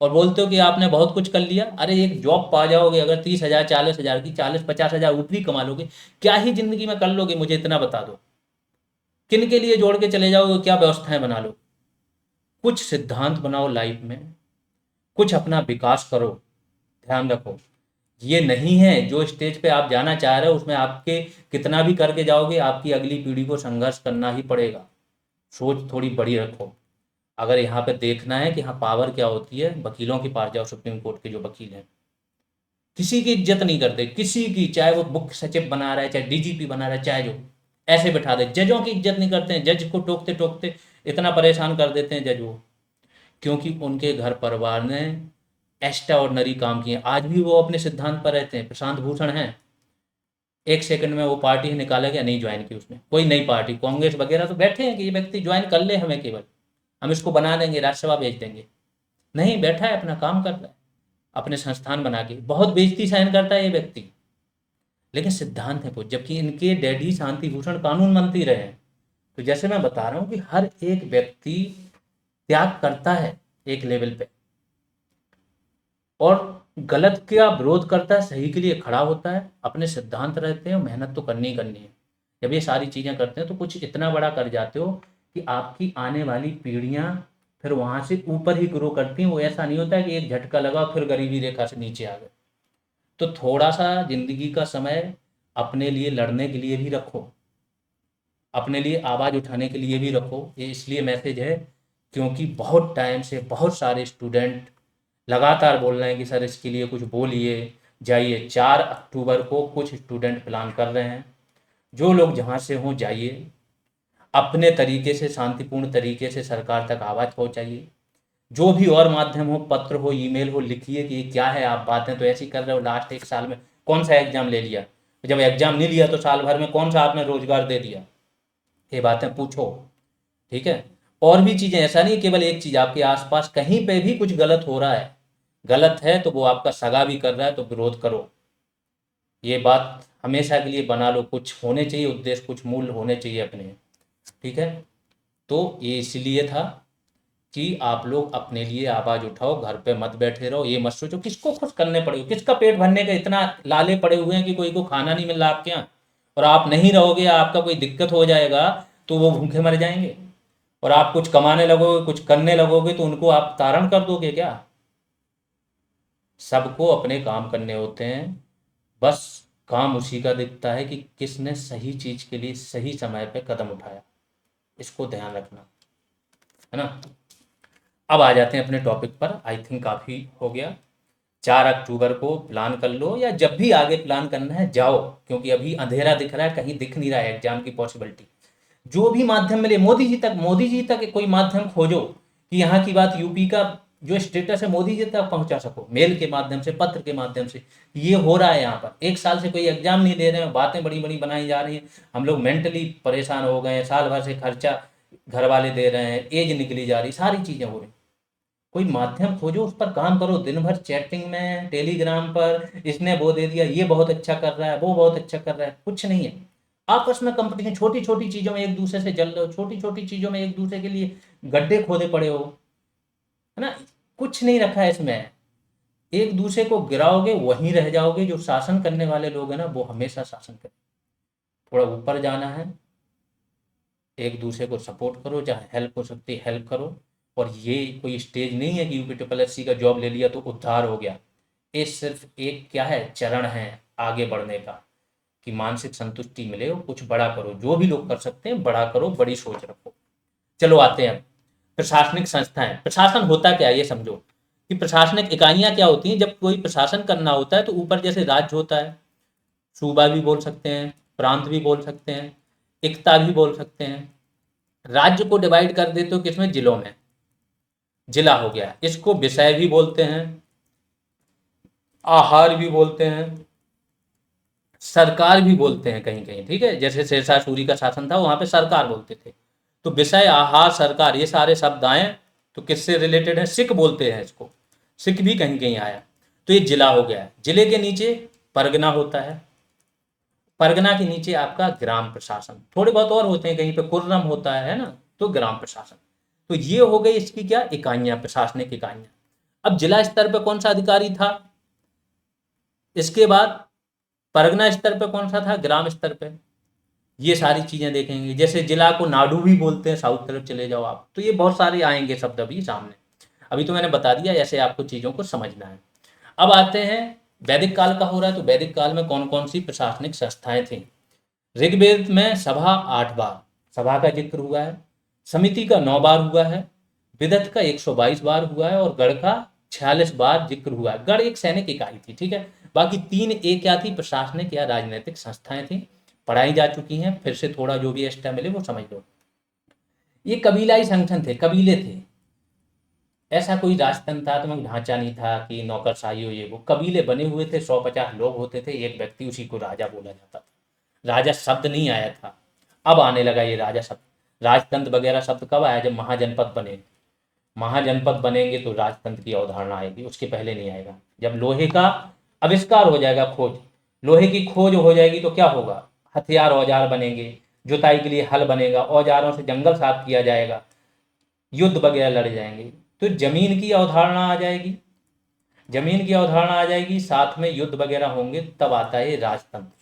और बोलते हो कि आपने बहुत कुछ कर लिया। अरे एक जॉब पा जाओगे अगर 30,000 40,000 की, 40-50,000 ऊपरी कमा लोगे, क्या ही जिंदगी में कर लोगे, मुझे इतना बता दो। किन के लिए जोड़ के चले जाओगे, क्या व्यवस्थाएं बना लो? कुछ सिद्धांत बनाओ लाइफ में, कुछ अपना विकास करो, ध्यान रखो। ये नहीं है जो स्टेज पे आप जाना चाह रहे हो उसमें आपके कितना भी करके जाओगे, आपकी अगली पीढ़ी को संघर्ष करना ही पड़ेगा। सोच थोड़ी बड़ी रखो। अगर यहाँ पे देखना है कि हाँ पावर क्या होती है, वकीलों के पास जाओ, सुप्रीम कोर्ट के जो वकील हैं किसी की इज्जत नहीं करते, किसी की, चाहे वो मुख्य सचिव बना रहा है, चाहे डीजीपी बना रहा है, चाहे जो ऐसे बैठा दे। जजों की इज्जत नहीं करते हैं, जज को टोकते टोकते इतना परेशान कर देते हैं जज वो, क्योंकि उनके घर परिवार ने एक्स्ट्रा ऑर्डनरी काम किए, आज भी वो अपने सिद्धांत पर रहते हैं। प्रशांत भूषण हैं, एक सेकंड में वो पार्टी निकाला गया, नहीं ज्वाइन की उसने, कोई नई पार्टी, कांग्रेस वगैरह तो बैठे हैं कि ये व्यक्ति ज्वाइन कर ले हमें, केवल हम इसको बना देंगे, राज्यसभा भेज देंगे। नहीं, बैठा है अपना काम कर रहा है, अपने संस्थान बना के, बहुत बेइज्जती सहन करता है ये व्यक्ति, लेकिन सिद्धांत है कुछ, जबकि इनके डैडी शांति भूषण कानून मंत्री रहे हैं। तो जैसे मैं बता रहा हूँ कि हर एक व्यक्ति त्याग करता है एक लेवल पे, और गलत का विरोध करता है, सही के लिए खड़ा होता है, अपने सिद्धांत रहते हैं, मेहनत तो करनी ही करनी है। जब ये सारी चीजें करते हैं तो कुछ इतना बड़ा कर जाते हो कि आपकी आने वाली पीढ़ियां फिर वहां से ऊपर ही ग्रो करती हैं। वो ऐसा नहीं होता है कि एक झटका लगा फिर गरीबी रेखा से नीचे आ गए। तो थोड़ा सा जिंदगी का समय अपने लिए लड़ने के लिए भी रखो, अपने लिए आवाज उठाने के लिए भी रखो। ये इसलिए मैसेज है क्योंकि बहुत टाइम से बहुत सारे स्टूडेंट लगातार बोल रहे हैं कि सर इसके लिए कुछ बोलिए, जाइए। 4 अक्टूबर को कुछ स्टूडेंट प्लान कर रहे हैं, जो लोग जहाँ से हों जाइए, अपने तरीके से शांतिपूर्ण तरीके से सरकार तक आवाज़ पहुँचाइए। जो भी और माध्यम हो, पत्र हो, ईमेल हो, लिखिए कि ये क्या है, आप बातें तो ऐसी कर रहे हो, लास्ट 1 साल में कौन सा एग्जाम ले लिया, जब एग्जाम नहीं लिया तो साल भर में कौन सा आपने रोजगार दे दिया, ये बातें पूछो, ठीक है? और भी चीज़ें, ऐसा नहीं केवल एक चीज़, आपके आसपास कहीं पे भी कुछ गलत हो रहा है, गलत है तो वो आपका सगा भी कर रहा है तो विरोध करो। ये बात हमेशा के लिए बना लो, कुछ होने चाहिए उद्देश्य, कुछ मूल्य होने चाहिए अपने, ठीक है? तो ये इसलिए था कि आप लोग अपने लिए आवाज उठाओ, घर पे मत बैठे रहो, ये मत सोचो किसको खुश करने पड़े हो, किसका पेट भरने का इतना लाले पड़े हुए हैं कि कोई को खाना नहीं मिल रहा आपके यहाँ, और आप नहीं रहोगे, आपका कोई दिक्कत हो जाएगा तो वो भूखे मर जाएंगे, और आप कुछ कमाने लगोगे, कुछ करने लगोगे तो उनको आप तारण कर दोगे क्या? सबको अपने काम करने होते हैं, बस काम उसी का दिखता है कि किसने सही चीज के लिए सही समय पे कदम उठाया। इसको ध्यान रखना, है ना। अब आ जाते हैं अपने टॉपिक पर, आई थिंक काफ़ी हो गया। 4 अक्टूबर को प्लान कर लो, या जब भी आगे प्लान करना है जाओ, क्योंकि अभी अंधेरा दिख रहा है, कहीं दिख नहीं रहा है एग्जाम की पॉसिबिलिटी। जो भी माध्यम मिले, मोदी जी तक कोई माध्यम खोजो कि यहाँ की बात, यूपी का जो स्टेटस है मोदी जी तक पहुंचा सको, मेल के माध्यम से, पत्र के माध्यम से। ये हो रहा है यहाँ पर, 1 साल से कोई एग्जाम नहीं दे रहे हैं, बातें बड़ी बड़ी बनाई जा रही हैं, हम लोग मेंटली परेशान हो गए हैं, साल भर से खर्चा घर वाले दे रहे हैं, एज निकली जा रही, सारी चीज़ें हो रही। कोई माध्यम खोजो, उस पर काम करो। दिन भर चैटिंग में, टेलीग्राम पर इसने वो दे दिया, ये बहुत अच्छा कर रहा है, वो बहुत अच्छा कर रहा है, कुछ नहीं है। आपस में कंपटीशन, छोटी छोटी चीज़ों में एक दूसरे से जल रहे हो, छोटी छोटी चीज़ों में एक दूसरे के लिए गड्ढे खोदे पड़े हो, है ना। कुछ नहीं रखा है इसमें, एक दूसरे को गिराओगे वहीं रह जाओगे। जो शासन करने वाले लोग हैं ना, वो हमेशा शासन करें। थोड़ा ऊपर जाना है, एक दूसरे को सपोर्ट करो, जहाँ हेल्प हो सकती है हेल्प करो। और ये कोई स्टेज नहीं है कि यूपी ट्रिपल एस सी का जॉब ले लिया तो उद्धार हो गया। ये सिर्फ एक क्या है, चरण है आगे बढ़ने का, कि मानसिक संतुष्टि मिले हो, कुछ बड़ा करो, जो भी लोग कर सकते हैं बड़ा करो, बड़ी सोच रखो। चलो आते हैं अब प्रशासनिक संस्थाएं। प्रशासन होता क्या है ये समझो, कि प्रशासनिक इकाइयां क्या होती हैं। जब कोई प्रशासन करना होता है तो ऊपर जैसे राज्य होता है, सूबा भी बोल सकते हैं, प्रांत भी बोल सकते हैं, एकता भी बोल सकते हैं। राज्य को डिवाइड कर देते हो किसमें, जिलों में, जिला हो गया। इसको विषय भी बोलते हैं, आहार भी बोलते हैं, सरकार भी बोलते हैं कहीं कहीं, ठीक है। जैसे शेरशाह सूरी का शासन था, वहां पे सरकार बोलते थे। तो विषय, आहार, सरकार, ये सारे शब्द आए तो किससे रिलेटेड है, सिख बोलते हैं इसको, सिख भी कहीं कहीं आया। तो ये जिला हो गया। जिले के नीचे परगना होता है, परगना के नीचे आपका ग्राम प्रशासन, थोड़े बहुत और होते हैं, कहीं पे कुर्रम होता है ना, तो ग्राम प्रशासन। तो ये हो गई इसकी क्या, इकाइयां, प्रशासनिक इकाइयां। अब जिला स्तर पे कौन सा अधिकारी था, इसके बाद परगना स्तर पे कौन सा था, ग्राम स्तर पे। ये सारी चीजें देखेंगे। जैसे जिला को नाडू भी बोलते हैं, साउथ तरफ चले जाओ आप, तो ये बहुत सारे आएंगे शब्द अभी सामने। अभी तो मैंने बता दिया, ऐसे आपको चीजों को समझना है। अब आते हैं, वैदिक काल का हो रहा है, तो वैदिक काल में कौन कौन सी प्रशासनिक संस्थाएं थी। ऋग्वेद में सभा 8 बार, सभा का जिक्र हुआ है। समिति का 9 बार हुआ है। विदत का 122 बार हुआ है, और गढ़ का 46 बार जिक्र हुआ है। गढ़ एक सैनिक इकाई थी, ठीक है। बाकी 3 एक क्या थी, प्रशासनिक या राजनीतिक संस्थाएं थी, पढ़ाई जा चुकी हैं। फिर से थोड़ा जो भी एक्स्ट्रा मिले वो समझ लो। ये कबीलाई संगठन थे, कबीले थे। ऐसा कोई राजतंत्रात्मक ढांचा नहीं था कि नौकरशाही हो, ये वो कबीले बने हुए थे। 150 लोग होते थे, एक व्यक्ति, उसी को राजा बोला जाता था। राजा शब्द नहीं आया था, अब आने लगा ये राजा शब्द। राजतंत्र वगैरह शब्द कब आया, जब महाजनपद बने। महाजनपद बनेंगे तो राजतंत्र की अवधारणा आएगी, उसके पहले नहीं आएगा। जब लोहे का आविष्कार हो जाएगा, खोज, लोहे की खोज हो जाएगी तो क्या होगा, हथियार औजार बनेंगे, जुताई के लिए हल बनेगा, औजारों से जंगल साफ किया जाएगा, युद्ध वगैरह लड़ जाएंगे, तो जमीन की अवधारणा आ जाएगी। जमीन की अवधारणा आ जाएगी, साथ में युद्ध वगैरह होंगे, तब आता है राजतंत्र,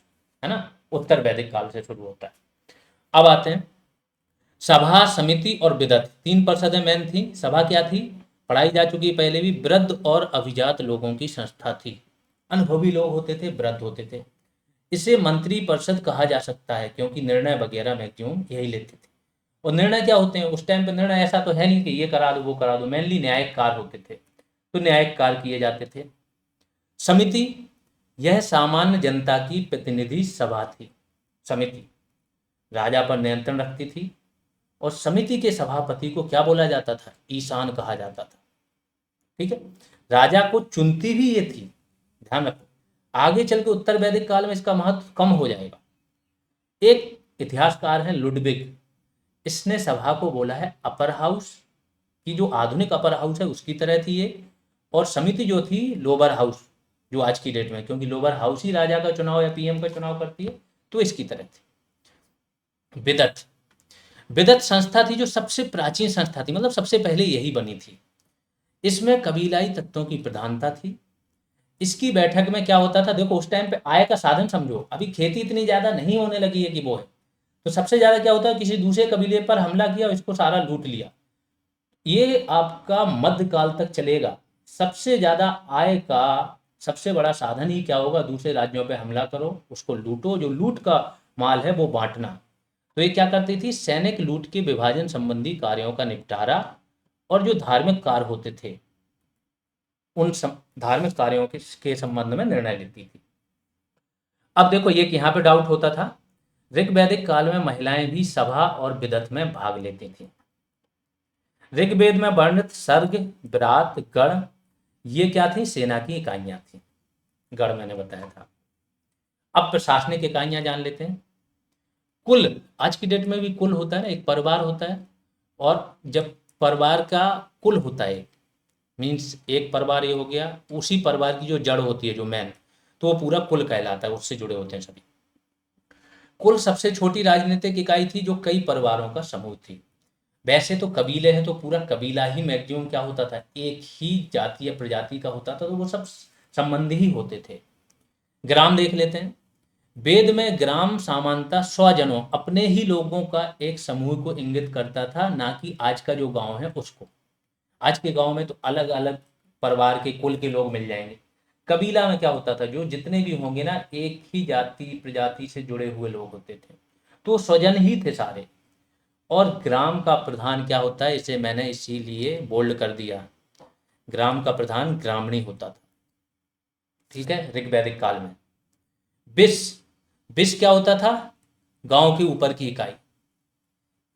है ना। उत्तर वैदिक काल से शुरू होता है। अब आते हैं सभा, समिति और विदत, 3 परिषदें मेन थी। सभा क्या थी, पढ़ाई जा चुकी है पहले भी, वृद्ध और अभिजात लोगों की संस्था थी। अनुभवी लोग होते थे, वृद्ध होते थे। इसे मंत्री परिषद कहा जा सकता है, क्योंकि निर्णय वगैरह मैक्सिमम यही लेते थे। और निर्णय क्या होते हैं उस टाइम पे, निर्णय ऐसा तो है नहीं कि ये करा दो वो करा दो, मेनली न्यायिक कार्य होते थे, तो न्यायिक कार्य किए जाते थे। समिति, यह सामान्य जनता की प्रतिनिधि सभा थी। समिति राजा पर नियंत्रण रखती थी, और समिति के सभापति को क्या बोला जाता था, ईशान कहा जाता था, ठीक है। राजा को चुनती भी ये थी, ध्यान रखो। आगे चल के उत्तर वैदिक काल में इसका महत्व कम हो जाएगा। एक इतिहासकार है लुडविग, इसने सभा को बोला है अपर हाउस, की जो आधुनिक अपर हाउस है उसकी तरह थी ये। और समिति जो थी लोअर हाउस, जो आज की डेट में, क्योंकि लोअर हाउस ही राजा का चुनाव या पीएम का चुनाव करती है, तो इसकी तरह थी। विदत, विदत संस्था थी जो सबसे प्राचीन संस्था थी, मतलब सबसे पहले यही बनी थी। इसमें कबीलाई तत्वों की प्रधानता थी। इसकी बैठक में क्या होता था, देखो उस टाइम पे आय का साधन समझो, अभी खेती इतनी ज्यादा नहीं होने लगी है कि वो है, तो सबसे ज्यादा क्या होता है, किसी दूसरे कबीले पर हमला किया और इसको सारा लूट लिया। ये आपका मध्यकाल तक चलेगा। सबसे ज्यादा आय का सबसे बड़ा साधन ही क्या होगा, दूसरे राज्यों पे हमला करो, उसको लूटो, जो लूट का माल है वो बांटना। तो ये क्या करती थी, सैनिक लूट के विभाजन संबंधी कार्यों का निपटारा और जो धार्मिक कार्य होते थे उन धार्मिक कार्यों के संबंध में निर्णय लेती थी। अब देखो ये कि यहाँ पे डाउट होता था, ऋग्वैदिक काल में महिलाएं भी सभा और विदत में भाग लेती थी। ऋग्वेद में वर्णित सर्ग, विराट, गण, ये क्या थी, सेना की इकाइयां थी। गण मैंने बताया था। अब प्रशासनिक इकाइयां जान लेते हैं। कुल, आज की डेट में भी कुल होता है ना, एक परिवार होता है, और जब परिवार का कुल होता है, मीन्स एक परिवार ये हो गया, उसी परिवार की जो जड़ होती है, जो मैन, तो वो पूरा कुल कहलाता है, उससे जुड़े होते हैं सभी। कुल सबसे छोटी राजनीतिक इकाई थी जो कई परिवारों का समूह थी। वैसे तो कबीले हैं तो पूरा कबीला ही मैक्सिमम क्या होता था, एक ही जाति या प्रजाति का होता था, तो वो सब संबंधी ही होते थे। ग्राम देख लेते हैं। वेद में ग्राम सामान्यतः स्वजनों, अपने ही लोगों का एक समूह को इंगित करता था, ना कि आज का जो गांव है उसको। आज के गांव में तो अलग अलग परिवार के कुल के लोग मिल जाएंगे। कबीला में क्या होता था, जो जितने भी होंगे ना, एक ही जाति प्रजाति से जुड़े हुए लोग होते थे, तो स्वजन ही थे सारे। और ग्राम का प्रधान क्या होता है, इसे मैंने इसीलिए बोल्ड कर दिया, ग्राम का प्रधान ग्रामणी होता था। ठीक है, ऋग्वैदिक काल में। बिस, बिस क्या होता था, गांव के ऊपर की इकाई।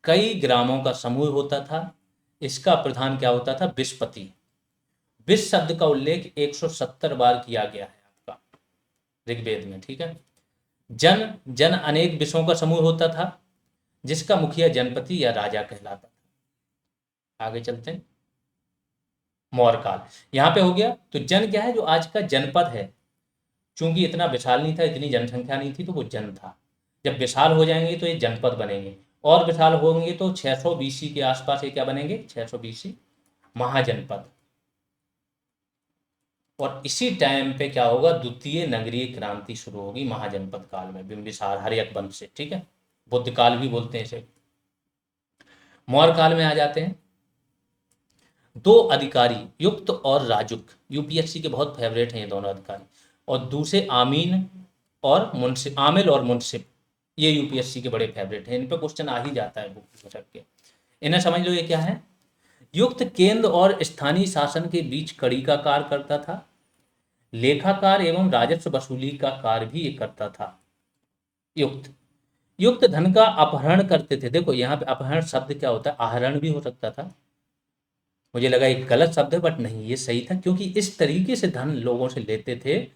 कई ग्रामों का समूह होता था, इसका प्रधान क्या होता था, बिस्पति। विश्व शब्द का उल्लेख 170 बार किया गया है आपका ऋग्वेद में। ठीक है। जन, जन अनेक विषयों का समूह होता था, जिसका मुखिया जनपति या राजा कहलाता था। आगे चलते हैं। मौर्य काल, यहाँ पे हो गया। तो जन क्या है, जो आज का जनपद है, चूंकि इतना विशाल नहीं था, इतनी जनसंख्या नहीं थी, तो वो जन था। जब विशाल हो जाएंगे तो ये जनपद बनेंगे, और विशाल होंगे तो 600 बीसी के आसपास ये क्या बनेंगे, 600 बीसी महाजनपद। और इसी टाइम पे क्या होगा, द्वितीय नगरीय क्रांति शुरू होगी महाजनपद काल में, बिंबिसार हर्यक वंश से। ठीक है, बुद्ध काल भी बोलते हैं इसे। मौर्य काल में आ जाते हैं। दो अधिकारी, युक्त और राजुक, यूपीएससी के बहुत फेवरेट हैं ये दोनों अधिकारी, और दूसरे आमीन और मुंसिफ, आमिल और मुंसिफ, ये यूपीएससी के बड़े फेवरेट हैं, इन पे क्वेश्चन आ ही जाता है बुक रख के। इन्हें समझ लो, ये क्या है, युक्त केंद्र और स्थानीय शासन के बीच कड़ी का कार्य करता था। लेखाकार एवं राजस्व वसूली का कार्य भी ये करता था। युक्त, युक्त धन का अपहरण करते थे। देखो यहाँ पे अपहरण शब्द क्या होता है, आहरण भी हो सकता था, मुझे लगा एक गलत शब्द है, बट नहीं, ये सही था, क्योंकि इस तरीके से धन लोगों से लेते थे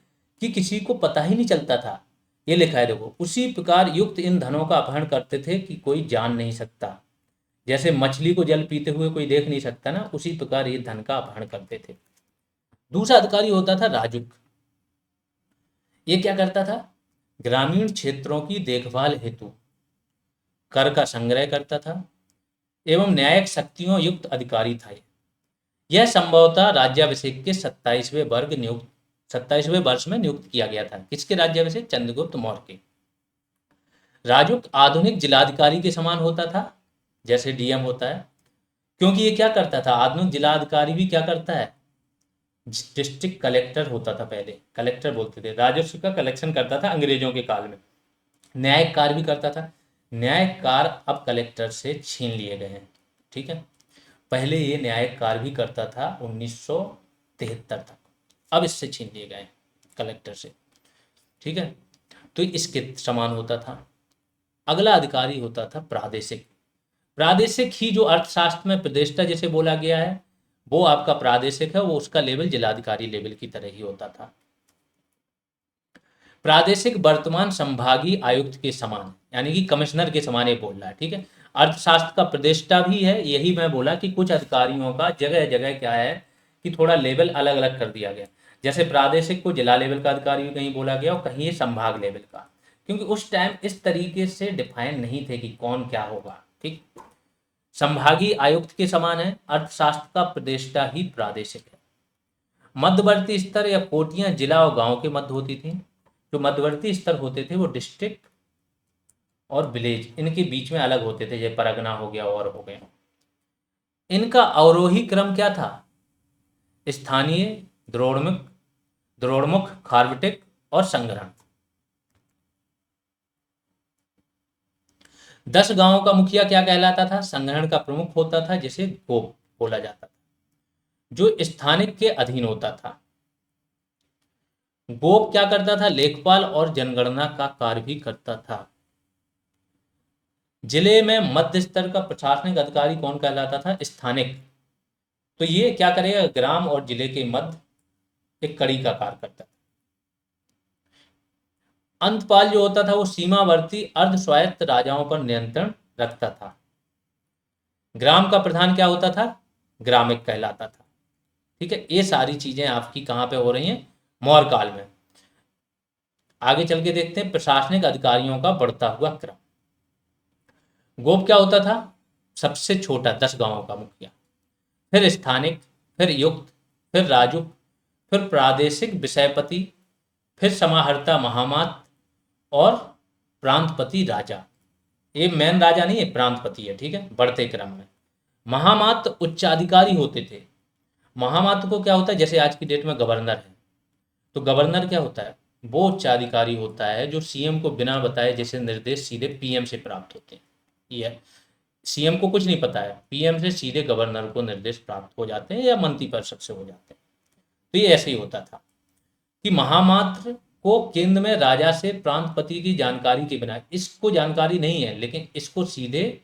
कि किसी को पता ही नहीं चलता था। ये लिखा है देखो, उसी प्रकार युक्त इन धनों का अपहरण करते थे कि कोई जान नहीं सकता। जैसे मछली को जल पीते हुए कोई देख नहीं सकता ना, उसी प्रकार ये धन का अपहरण करते थे। दूसरा अधिकारी होता था राजुक। ये क्या करता था, ग्रामीण क्षेत्रों की देखभाल हेतु कर का संग्रह करता था एवं न्यायिक शक्तियों युक्त अधिकारी था। यह संभवतः राज्याभिषेक के 27वें वर्ष में नियुक्त किया गया था। किसके राज्याभिषेक, चंद्रगुप्त मौर्य के। राजुक आधुनिक जिलाधिकारी के समान होता था, जैसे डीएम होता है, क्योंकि ये क्या करता था, आधुनिक जिलाधिकारी भी क्या करता है, डिस्ट्रिक्ट कलेक्टर होता था। पहले कलेक्टर बोलते थे, राजस्व का कलेक्शन करता था अंग्रेजों के काल में। न्यायिक कार्य भी करता था। न्यायिक कार्य अब कलेक्टर से छीन लिए गए हैं। ठीक है, पहले ये न्यायिक कार्य भी करता था 1973 तक, अब इससे छीन लिए गए कलेक्टर से। ठीक है, तो इसके समान होता था। अगला अधिकारी होता था प्रादेशिक। प्रादेशिक ही जो अर्थशास्त्र में प्रदेष्टा जिसे बोला गया है, वो आपका प्रादेशिक है, वो उसका लेवल जिलाधिकारी लेवल की तरह ही होता था। प्रादेशिक वर्तमान संभागीय आयुक्त के समान, यानी कि कमिश्नर के समान ये बोल रहा है। ठीक है, अर्थशास्त्र का प्रदेष्टा भी है, यही मैं बोला कि कुछ अधिकारियों का जगह जगह क्या है कि थोड़ा लेवल अलग अलग कर दिया गया। जैसे प्रादेशिक को जिला लेवल का अधिकारी भी कहीं बोला गया और कहीं ये संभाग लेवल का, क्योंकि उस टाइम इस तरीके से डिफाइन नहीं थे कि कौन क्या होगा। ठीक, संभागीय आयुक्त के समान है। अर्थशास्त्र का प्रदेशता ही प्रादेशिक है। मध्यवर्ती स्तर या कोटियां जिला और गांव के मध्य होती थी। जो मध्यवर्ती स्तर होते थे वो डिस्ट्रिक्ट और विलेज इनके बीच में अलग होते थे, जैसे परगना हो गया और हो गया। इनका अवरोही क्रम क्या था? स्थानीय, द्रोणमुख, खार्वटिक और संग्रहण। 10 गांवों का मुखिया क्या कहलाता था? संग्रहण का प्रमुख होता था, जिसे गोप बोला जाता था, जो स्थानिक के अधीन होता था। गोप क्या करता था? लेखपाल और जनगणना का कार्य भी करता था। जिले में मध्य स्तर का प्रशासनिक अधिकारी कौन कहलाता था? स्थानिक। तो ये क्या करेगा? ग्राम और जिले के मध्य एक कड़ी का कार्य करता था। अंतपाल जो होता था वो सीमावर्ती अर्ध स्वायत्त राजाओं पर नियंत्रण रखता था। ग्राम का प्रधान क्या होता था? ग्रामिक कहलाता था। ठीक है, ये सारी चीजें आपकी कहां पे हो रही हैं? मौर्य काल में। आगे चल के देखते हैं प्रशासनिक अधिकारियों का बढ़ता हुआ क्रम। गोप क्या होता था? सबसे छोटा 10 गांवों का मुखिया, फिर स्थानिक, फिर युक्त, फिर राजुक, फिर प्रादेशिक विषयपति, फिर समाहर्ता महामात और प्रांतपति राजा। ये मेन राजा नहीं है, प्रांतपति है। ठीक है, बढ़ते क्रम में महामात उच्चाधिकारी होते थे। महामात को क्या होता है? जैसे आज की डेट में गवर्नर है, तो गवर्नर क्या होता है? वो उच्चाधिकारी होता है जो सीएम को बिना बताए जैसे निर्देश सीधे पीएम से प्राप्त होते हैं। ये सीएम को कुछ नहीं पता है, पीएम से सीधे गवर्नर को निर्देश प्राप्त हो जाते हैं या मंत्री परिषद से हो जाते हैं। तो ये ऐसे ही होता था कि महामात्र को केंद्र में राजा से प्रांतपति की जानकारी के बिना, इसको जानकारी नहीं है लेकिन इसको सीधे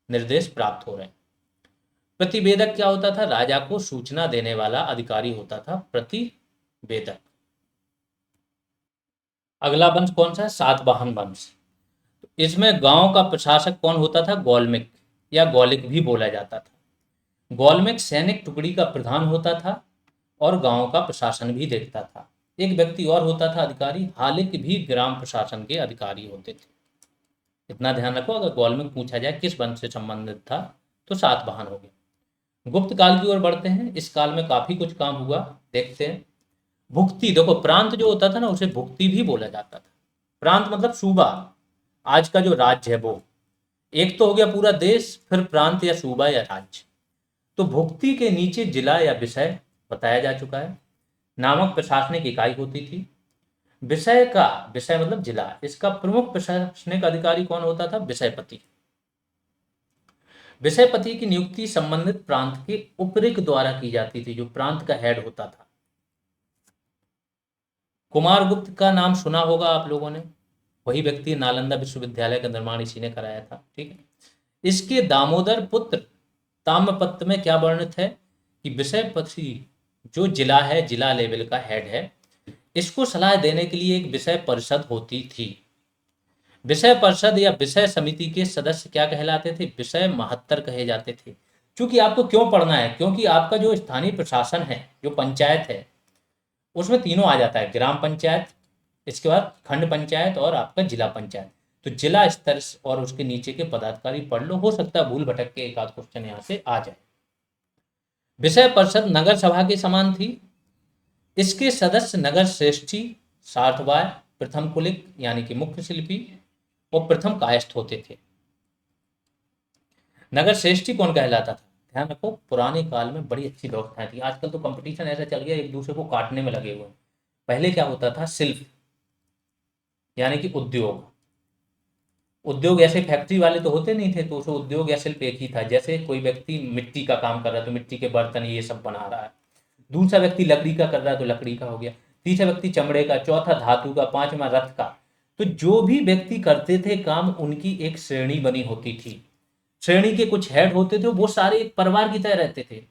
निर्देश प्राप्त हो रहे हैं। प्रतिवेदक क्या होता था? राजा को सूचना देने वाला अधिकारी होता था प्रतिवेदक। अगला वंश कौन सा है? सातवाहन वंश। इसमें गांव का प्रशासक कौन होता था? गौलमिक या गौलिक भी बोला जाता था। गौलमिक सैनिक टुकड़ी का प्रधान होता था और गांव का प्रशासन भी देखता था। एक व्यक्ति और होता था अधिकारी, हालिक भी ग्राम प्रशासन के अधिकारी होते थे। इतना ध्यान रखो, अगर गौलमिक पूछा जाए किस वंश से संबंधित था तो सातवाहन हो गया। गुप्त काल की ओर बढ़ते हैं। इस काल में काफी कुछ काम हुआ, देखते हैं। भुक्ति, देखो प्रांत जो होता था ना उसे भुक्ति भी बोला जाता था। प्रांत मतलब सूबा, आज का जो राज्य है वो। एक तो हो गया पूरा देश, फिर प्रांत या सूबा या राज्य। तो भुक्ति के नीचे जिला या विषय बताया जा चुका है, नामक प्रशासनिक इकाई होती थी। विषय का, विषय मतलब जिला, इसका प्रमुख प्रशासनिक अधिकारी कौन होता था? विषयपति। विषयपति की नियुक्ति संबंधित प्रांत के उपरिक द्वारा की जाती थी, जो प्रांत का हेड होता था। कुमारगुप्त का नाम सुना होगा आप लोगों ने, वही व्यक्ति, नालंदा विश्वविद्यालय का निर्माण इसी ने कराया था। ठीक है, इसके दामोदर पुत्र ताम्रपत्र में क्या वर्णित है कि विषयपति जो जिला है, जिला लेवल का हेड है, इसको सलाह देने के लिए एक विषय परिषद होती थी। विषय परिषद या विषय समिति के सदस्य क्या कहलाते थे? विषय महत्तर कहे जाते थे। क्योंकि आपको क्यों पढ़ना है? क्योंकि आपका जो स्थानीय प्रशासन है, जो पंचायत है, उसमें तीनों आ जाता है, ग्राम पंचायत, इसके बाद खंड पंचायत और आपका जिला पंचायत। तो जिला स्तर और उसके नीचे के पदाधिकारी पढ़ लो, हो सकता है भूल भटक के एक आध क्वेश्चन यहाँ से आ जाए। विषय परिषद नगर सभा के समान थी। इसके सदस्य नगर श्रेष्ठी, साठवाय, प्रथम कुलिक यानी कि मुख्य शिल्पी और प्रथम कायस्थ होते थे। नगर श्रेष्ठी कौन कहलाता था? ध्यान रखो, पुराने काल में बड़ी अच्छी व्यवस्थाएं थी। आजकल तो कंपटीशन ऐसा चल गया, एक दूसरे को काटने में लगे हुए। पहले क्या होता था? शिल्प यानी कि उद्योग। उद्योग ऐसे फैक्ट्री वाले तो होते नहीं थे, तो उसे उद्योग या शिल्प एक ही था। जैसे कोई व्यक्ति मिट्टी का काम कर रहा है तो मिट्टी के बर्तन ये सब बना रहा है, दूसरा व्यक्ति लकड़ी का कर रहा है तो लकड़ी का हो गया, तीसरा व्यक्ति चमड़े का, चौथा धातु का, पांचवा रथ का। तो जो भी व्यक्ति करते थे काम, उनकी एक श्रेणी बनी होती थी। श्रेणी के कुछ हेड होते थे, वो सारे एक परिवार की तरह रहते थे।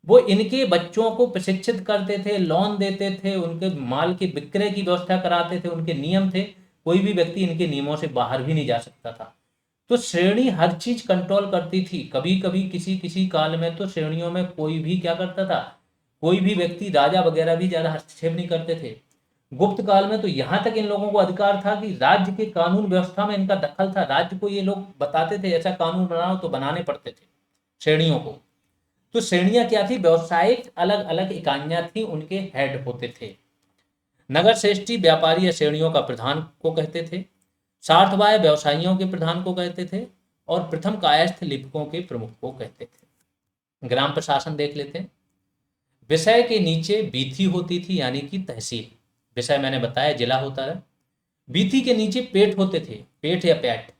वो इनके बच्चों को प्रशिक्षित करते थे, लोन देते थे, उनके माल के विक्रय की व्यवस्था कराते थे, उनके नियम थे। कोई भी व्यक्ति इनके नियमों से बाहर भी नहीं जा सकता था। तो श्रेणी हर चीज कंट्रोल करती थी। कभी कभी किसी किसी काल में तो श्रेणियों में कोई भी क्या करता था, कोई भी व्यक्ति, राजा वगैरह भी ज्यादा हस्तक्षेप नहीं करते थे। गुप्त काल में तो यहां तक इन लोगों को अधिकार था कि राज्य के कानून व्यवस्था में इनका दखल था। राज्य को ये लोग बताते थे ऐसा कानून बनाओ, तो बनाने पड़ते थे। श्रेणियों को। तो श्रेणियां क्या थी, व्यवसायिक अलग अलग इकाइयां थी, उनके हेड होते थे। नगर श्रेष्ठी व्यापारी या श्रेणियों का प्रधान को कहते थे, सार्थवाय व्यवसायियों के प्रधान को कहते थे, और प्रथम कायस्थ लिपिकों के प्रमुख को कहते थे। ग्राम प्रशासन देख लेते हैं। विषय के नीचे बीथी होती थी यानी कि तहसील, विषय मैंने बताया जिला होता है। बीथी के नीचे पेट होते थे, पेट या पैट,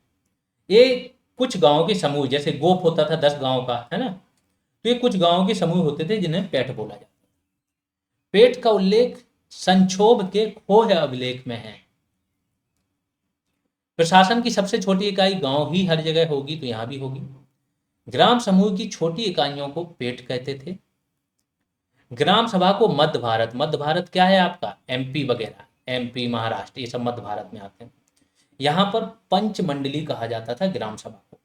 ये कुछ गांवों के समूह, जैसे गोप होता था 10 गांव का, है ना, तो ये कुछ गांवों के समूह होते थे जिन्हें पेट बोला जाता। पेट का उल्लेख संक्षोभ के खोह अभिलेख में है। प्रशासन की सबसे छोटी इकाई गांव ही हर जगह होगी, तो यहां भी होगी। ग्राम समूह की छोटी इकाइयों को पेट कहते थे। ग्राम सभा को मध्य भारत, मध्य भारत क्या है आपका, एमपी वगैरह, एमपी महाराष्ट्र, ये सब मध्य भारत में आते हैं। यहां पर पंचमंडली कहा जाता था ग्राम सभा को।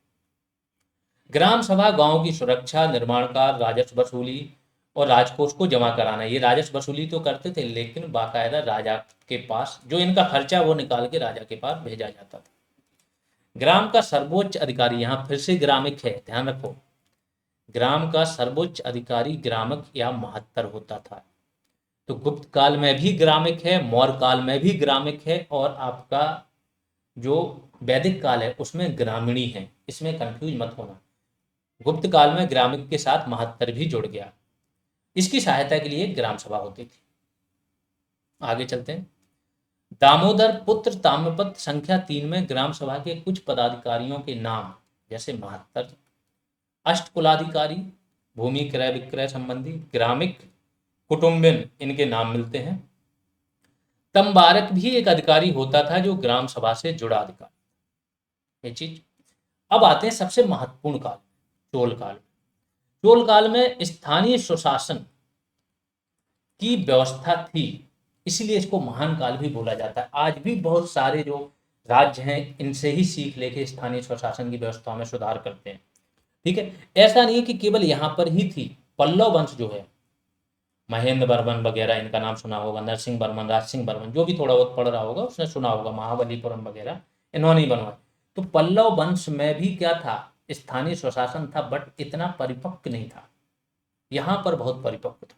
ग्राम सभा गांव की सुरक्षा, निर्माण कार्य, राजस्व वसूली और राजकोष को जमा कराना। ये राजस्व वसूली तो करते थे, लेकिन बाकायदा राजा के पास जो इनका खर्चा वो निकाल के राजा के पास भेजा जाता था। ग्राम का सर्वोच्च अधिकारी, यहां फिर से ग्रामिक है, ध्यान रखो, ग्राम का सर्वोच्च अधिकारी ग्रामक या महत्तर होता था। तो गुप्त काल में भी ग्रामिक है, मौर्य काल में भी ग्रामिक है, और आपका जो वैदिक काल है उसमें ग्रामीणी है, इसमें कंफ्यूज मत होना। गुप्त काल में ग्रामिक के साथ महत्तर भी जुड़ गया। इसकी सहायता के लिए ग्राम सभा होती थी। आगे चलते हैं। दामोदर पुत्र ताम्रपत्र संख्या 3 में ग्राम सभा के कुछ पदाधिकारियों के नाम, जैसे महत्तर, अष्टकुलाधिकारी, भूमि क्रय विक्रय संबंधी, ग्रामिक, कुटुंबिन, इनके नाम मिलते हैं। तंबारक भी एक अधिकारी होता था जो ग्राम सभा से जुड़ा अधिकारी, ये चीज। अब आते हैं सबसे महत्वपूर्ण काल, चोल काल। चोल काल में स्थानीय स्वशासन की व्यवस्था थी, इसलिए इसको महान काल भी बोला जाता है। आज भी बहुत सारे जो राज्य हैं इनसे ही सीख लेके स्थानीय स्वशासन की व्यवस्था में सुधार करते हैं, ठीक है। ऐसा नहीं है कि केवल यहाँ पर ही थी। पल्लव वंश जो है, महेंद्र वर्मन वगैरह, इनका नाम सुना होगा, नरसिंह वर्मन, राज सिंह वर्मन, जो भी थोड़ा बहुत पढ़ रहा होगा उसने सुना होगा, महाबलीपुरम वगैरह इन्होंने ही बनवाए। तो पल्लव वंश में भी क्या था, स्थानीय स्वशासन था, बट इतना परिपक्व नहीं था। यहाँ पर बहुत परिपक्व था।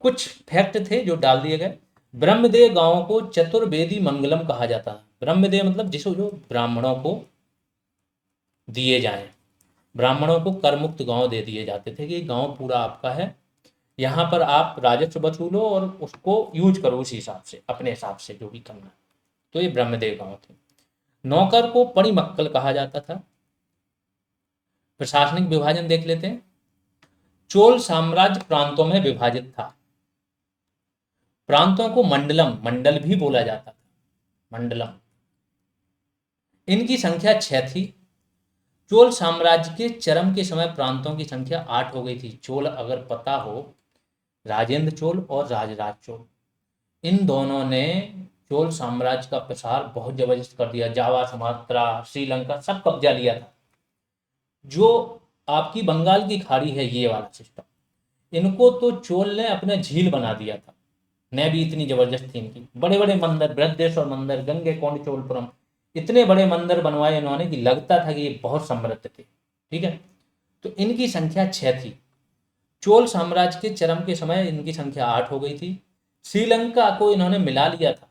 कुछ फैक्ट थे जो डाल दिए गए। ब्रह्मदेव गांव को चतुर्वेदी मंगलम कहा जाता है। ब्रह्मदेव मतलब जिसको जो ब्राह्मणों को दिए जाए, ब्राह्मणों को कर मुक्त गांव दे दिए जाते थे कि गांव पूरा आपका है, यहाँ पर आप राजस्व वसूलो और उसको यूज करो उस हिसाब से, अपने हिसाब से जो भी करना। तो ये ब्रह्मदेव गांव थे। नौकर को पणिमक्कल कहा जाता था। प्रशासनिक विभाजन देख लेते हैं। चोल साम्राज्य प्रांतों में विभाजित था। प्रांतों को मंडलम, मंडल भी बोला जाता था, मंडलम। इनकी संख्या 6 थी। चोल साम्राज्य के चरम के समय प्रांतों की संख्या 8 हो गई थी। चोल अगर पता हो, राजेंद्र चोल और राजराज चोल, इन दोनों ने चोल साम्राज्य का प्रसार बहुत जबरदस्त कर दिया। जावा, सुमात्रा, श्रीलंका सब कब्जा लिया था। जो आपकी बंगाल की खाड़ी है, ये वाला सिस्टम, इनको तो चोल ने अपना झील बना दिया था। नेवी इतनी जबरदस्त थी इनकी, बड़े बड़े मंदिर, बृहदेश्वर मंदिर, गंगे कोंड चोलपुरम, इतने बड़े मंदिर बनवाए इन्होंने कि लगता था कि ये बहुत समृद्ध थे, ठीक है। तो इनकी संख्या 6 थी। चोल साम्राज्य के चरम के समय इनकी संख्या 8 हो गई थी। श्रीलंका को इन्होंने मिला लिया था,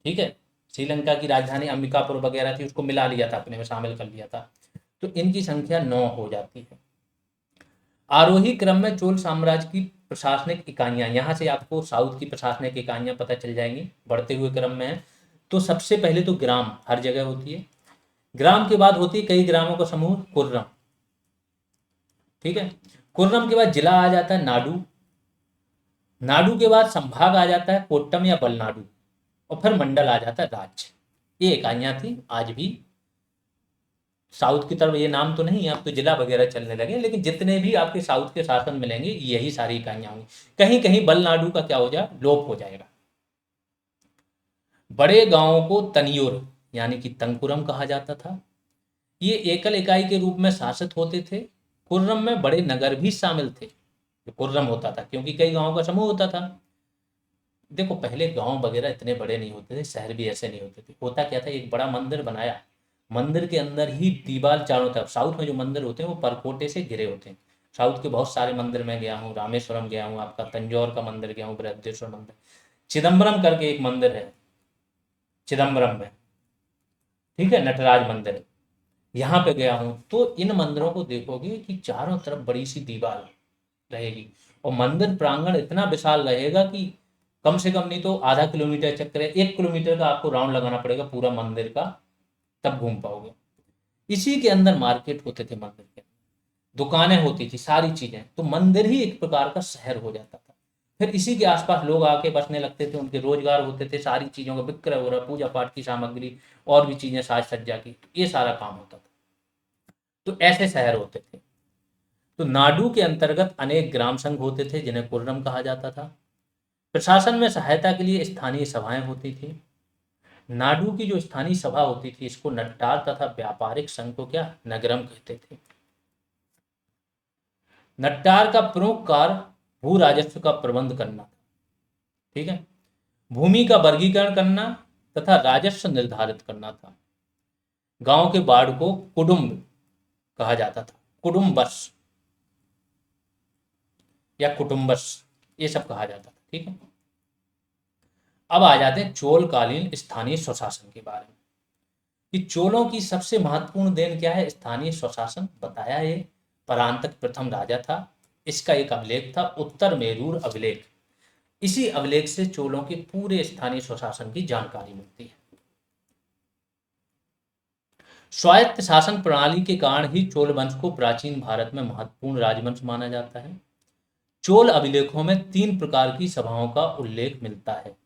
ठीक है। श्रीलंका की राजधानी अंबिकापुर वगैरह थी, उसको मिला लिया था, अपने में शामिल कर लिया था। तो इनकी संख्या 9 हो जाती है। आरोही क्रम में चोल साम्राज्य की प्रशासनिक इकाइयां, यहां से आपको साउथ की प्रशासनिक इकाइयां पता चल जाएंगी, बढ़ते हुए क्रम में है। तो सबसे पहले तो ग्राम हर जगह होती है। ग्राम के बाद होती है कई ग्रामों का समूह, कुर्रम, ठीक है। कुर्रम के बाद जिला आ जाता है नाडु। नाडु के बाद संभाग आ जाता है कोट्टम या बलनाडु, और फिर मंडल आ जाता है राज्य। ये इकाइयां थी। आज भी साउथ की तरफ ये नाम तो नहीं है, अब तो जिला वगैरह चलने लगे, लेकिन जितने भी आपके साउथ के शासन मिलेंगे यही सारी इकाइयां होंगी। कहीं कहीं बलनाडु का क्या हो जाए, लोप हो जाएगा। बड़े गांवों को तनियोर यानी कि तंकुरम कहा जाता था। ये एकल इकाई के रूप में शासित होते थे। कुर्रम में बड़े नगर भी शामिल थे, जो कुर्रम होता था, क्योंकि कई गांवों का समूह होता था। देखो पहले गांव वगैरह इतने बड़े नहीं होते थे, शहर भी ऐसे नहीं होते थे। होता क्या था, एक बड़ा मंदिर बनाया, मंदिर के अंदर ही दीवार चारों तरफ, साउथ में जो मंदिर होते हैं वो परकोटे से घिरे होते हैं। साउथ के बहुत सारे मंदिर में गया हूँ, रामेश्वरम गया हूँ, आपका तंजौर का मंदिर गया हूँ, बृहदेश्वर मंदिर, चिदम्बरम करके एक मंदिर है चिदम्बरम में, ठीक है, नटराज मंदिर, यहाँ पे गया हूँ। तो इन मंदिरों को देखोगे कि चारों तरफ बड़ी सी दीवार रहेगी, और मंदिर प्रांगण इतना विशाल रहेगा कि कम से कम नहीं तो आधा किलोमीटर चक्कर है, 1 किलोमीटर का आपको राउंड लगाना पड़ेगा पूरा मंदिर का, तब घूम पाओगे। इसी के अंदर मार्केट होते थे, मंदिर के दुकानें होती थी, सारी चीजें, तो मंदिर ही एक प्रकार का शहर हो जाता था। फिर इसी के आसपास लोग आके बसने लगते थे, उनके रोजगार होते थे, सारी चीजों का विक्रय हो रहा, पूजा पाठ की सामग्री और भी चीजें, साज सज्जा की, ये सारा काम होता था। तो ऐसे शहर होते थे। तो नाडु के अंतर्गत अनेक ग्राम संघ होते थे जिन्हें कुर्रम कहा जाता था। प्रशासन में सहायता के लिए स्थानीय सभाएं होती थी। नाडु की जो स्थानीय सभा होती थी, इसको नट्टार तथा व्यापारिक संघ को क्या, नगरम कहते थे। नट्टार का प्रमुख कार्य भू राजस्व का प्रबंध करना, ठीक है, भूमि का वर्गीकरण करना तथा राजस्व निर्धारित करना था। गांव के बाढ़ को कुडुम्ब कहा जाता था, कुडुम्बस या कुटुम्बस, ये सब कहा जाता था, ठीक है। अब आ जाते हैं चोल कालीन स्थानीय स्वशासन के बारे में, कि चोलों की सबसे महत्वपूर्ण देन क्या है, स्थानीय स्वशासन। बताया ये परांतक प्रथम राजा था, इसका एक अभिलेख था उत्तर मेरूर अभिलेख, इसी अभिलेख से चोलों के पूरे स्थानीय स्वशासन की जानकारी मिलती है। स्वायत्त शासन प्रणाली के कारण ही चोल वंश को प्राचीन भारत में महत्वपूर्ण राजवंश माना जाता है। चोल अभिलेखों में 3 प्रकार की सभाओं का उल्लेख मिलता है,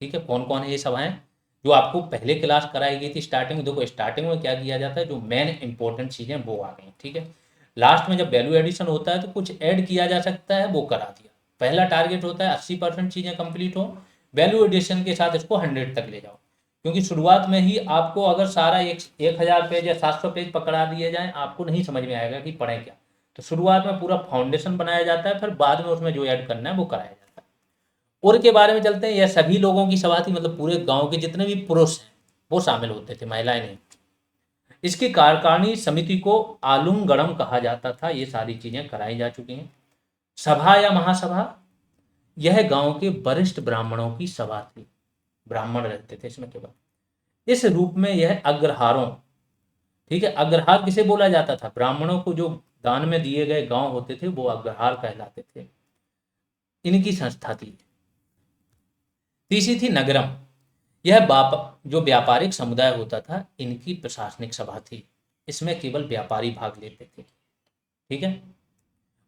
ठीक है। कौन कौन है ये सभाएं, जो आपको पहले क्लास कराई गई थी स्टार्टिंग में। देखो स्टार्टिंग में क्या किया जाता है, जो मेन इंपॉर्टेंट चीजें वो आ गई, ठीक है। लास्ट में जब वैल्यू एडिशन होता है तो कुछ ऐड किया जा सकता है, वो करा दिया। पहला टारगेट होता है 80% चीजें कंप्लीट हो, वैल्यू एडिशन के साथ इसको 100 तक ले जाओ। क्योंकि शुरुआत में ही आपको अगर सारा 1000 पेज या 700 पेज पकड़ा दिए जाए, आपको नहीं समझ में आएगा कि पढ़ें क्या। तो शुरुआत में पूरा फाउंडेशन बनाया जाता है, फिर बाद में उसमें जो ऐड करना है वो कराया जाता है। और के बारे में चलते हैं, यह सभी लोगों की सभा थी, मतलब पूरे गांव के जितने भी पुरुष हैं वो शामिल होते थे, महिलाएं नहीं। इसकी कार्यकारिणी समिति को आलूंगड़म कहा जाता था। ये सारी चीजें कराई जा चुकी हैं। सभा या महासभा, यह गांव के वरिष्ठ ब्राह्मणों की सभा थी, ब्राह्मण रहते थे इसमें केवल। इस रूप में यह अग्रहारों, ठीक है, अग्रहार किसे बोला जाता था, ब्राह्मणों को जो दान में दिए गए गांव होते थे वो अग्रहार कहलाते थे, इनकी संस्था थी। तीसरी थी नगरम, यह जो व्यापारिक समुदाय होता था, इनकी प्रशासनिक सभा थी, इसमें केवल व्यापारी भाग लेते थे, ठीक है।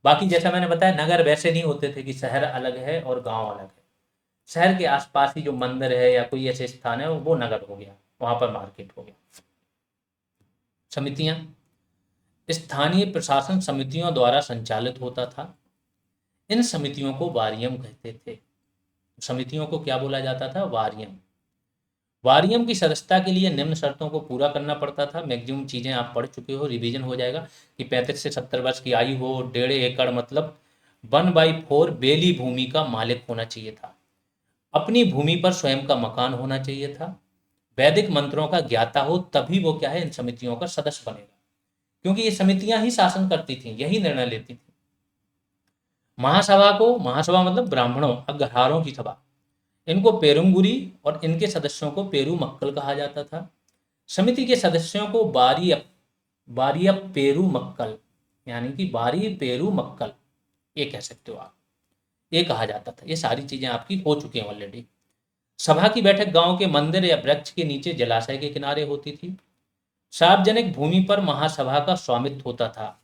बाकी जैसा मैंने बताया, नगर वैसे नहीं होते थे कि शहर अलग है और गांव अलग है। शहर के आसपास ही जो मंदिर है या कोई ऐसे स्थान है वो नगर हो गया, वहां पर मार्केट हो गया। समितियां, स्थानीय प्रशासन समितियों द्वारा संचालित होता था। इन समितियों को वारियम कहते थे। समितियों को क्या बोला जाता था, वारियम। वारियम की सदस्यता के लिए निम्न शर्तों को पूरा करना पड़ता था। मैक्सिमम चीजें आप पढ़ चुके हो, रिवीजन हो जाएगा, कि 35 से 70 वर्ष की आयु हो, 1.5 एकड़ मतलब 1/4 बेली भूमि का मालिक होना चाहिए था, अपनी भूमि पर स्वयं का मकान होना चाहिए था, वैदिक मंत्रों का ज्ञाता हो, तभी वो क्या है इन समितियों का सदस्य बनेगा, क्योंकि ये समितियां ही शासन करती थी, यही निर्णय लेती थी। महासभा मतलब ब्राह्मणों, अग्रहारों की सभा, इनको पेरुंगुरी और इनके सदस्यों को पेरू मक्कल कहा जाता था। समिति के सदस्यों को बारिया पेरू मक्कल, यानी कि बारी पेरू मक्कल, ये कह सकते हो आप, ये कहा जाता था। ये सारी चीजें आपकी हो चुकी हैं ऑलरेडी। सभा की बैठक गांव के मंदिर या वृक्ष के नीचे जलाशय के किनारे होती थी। सार्वजनिक भूमि पर महासभा का स्वामित्व होता था।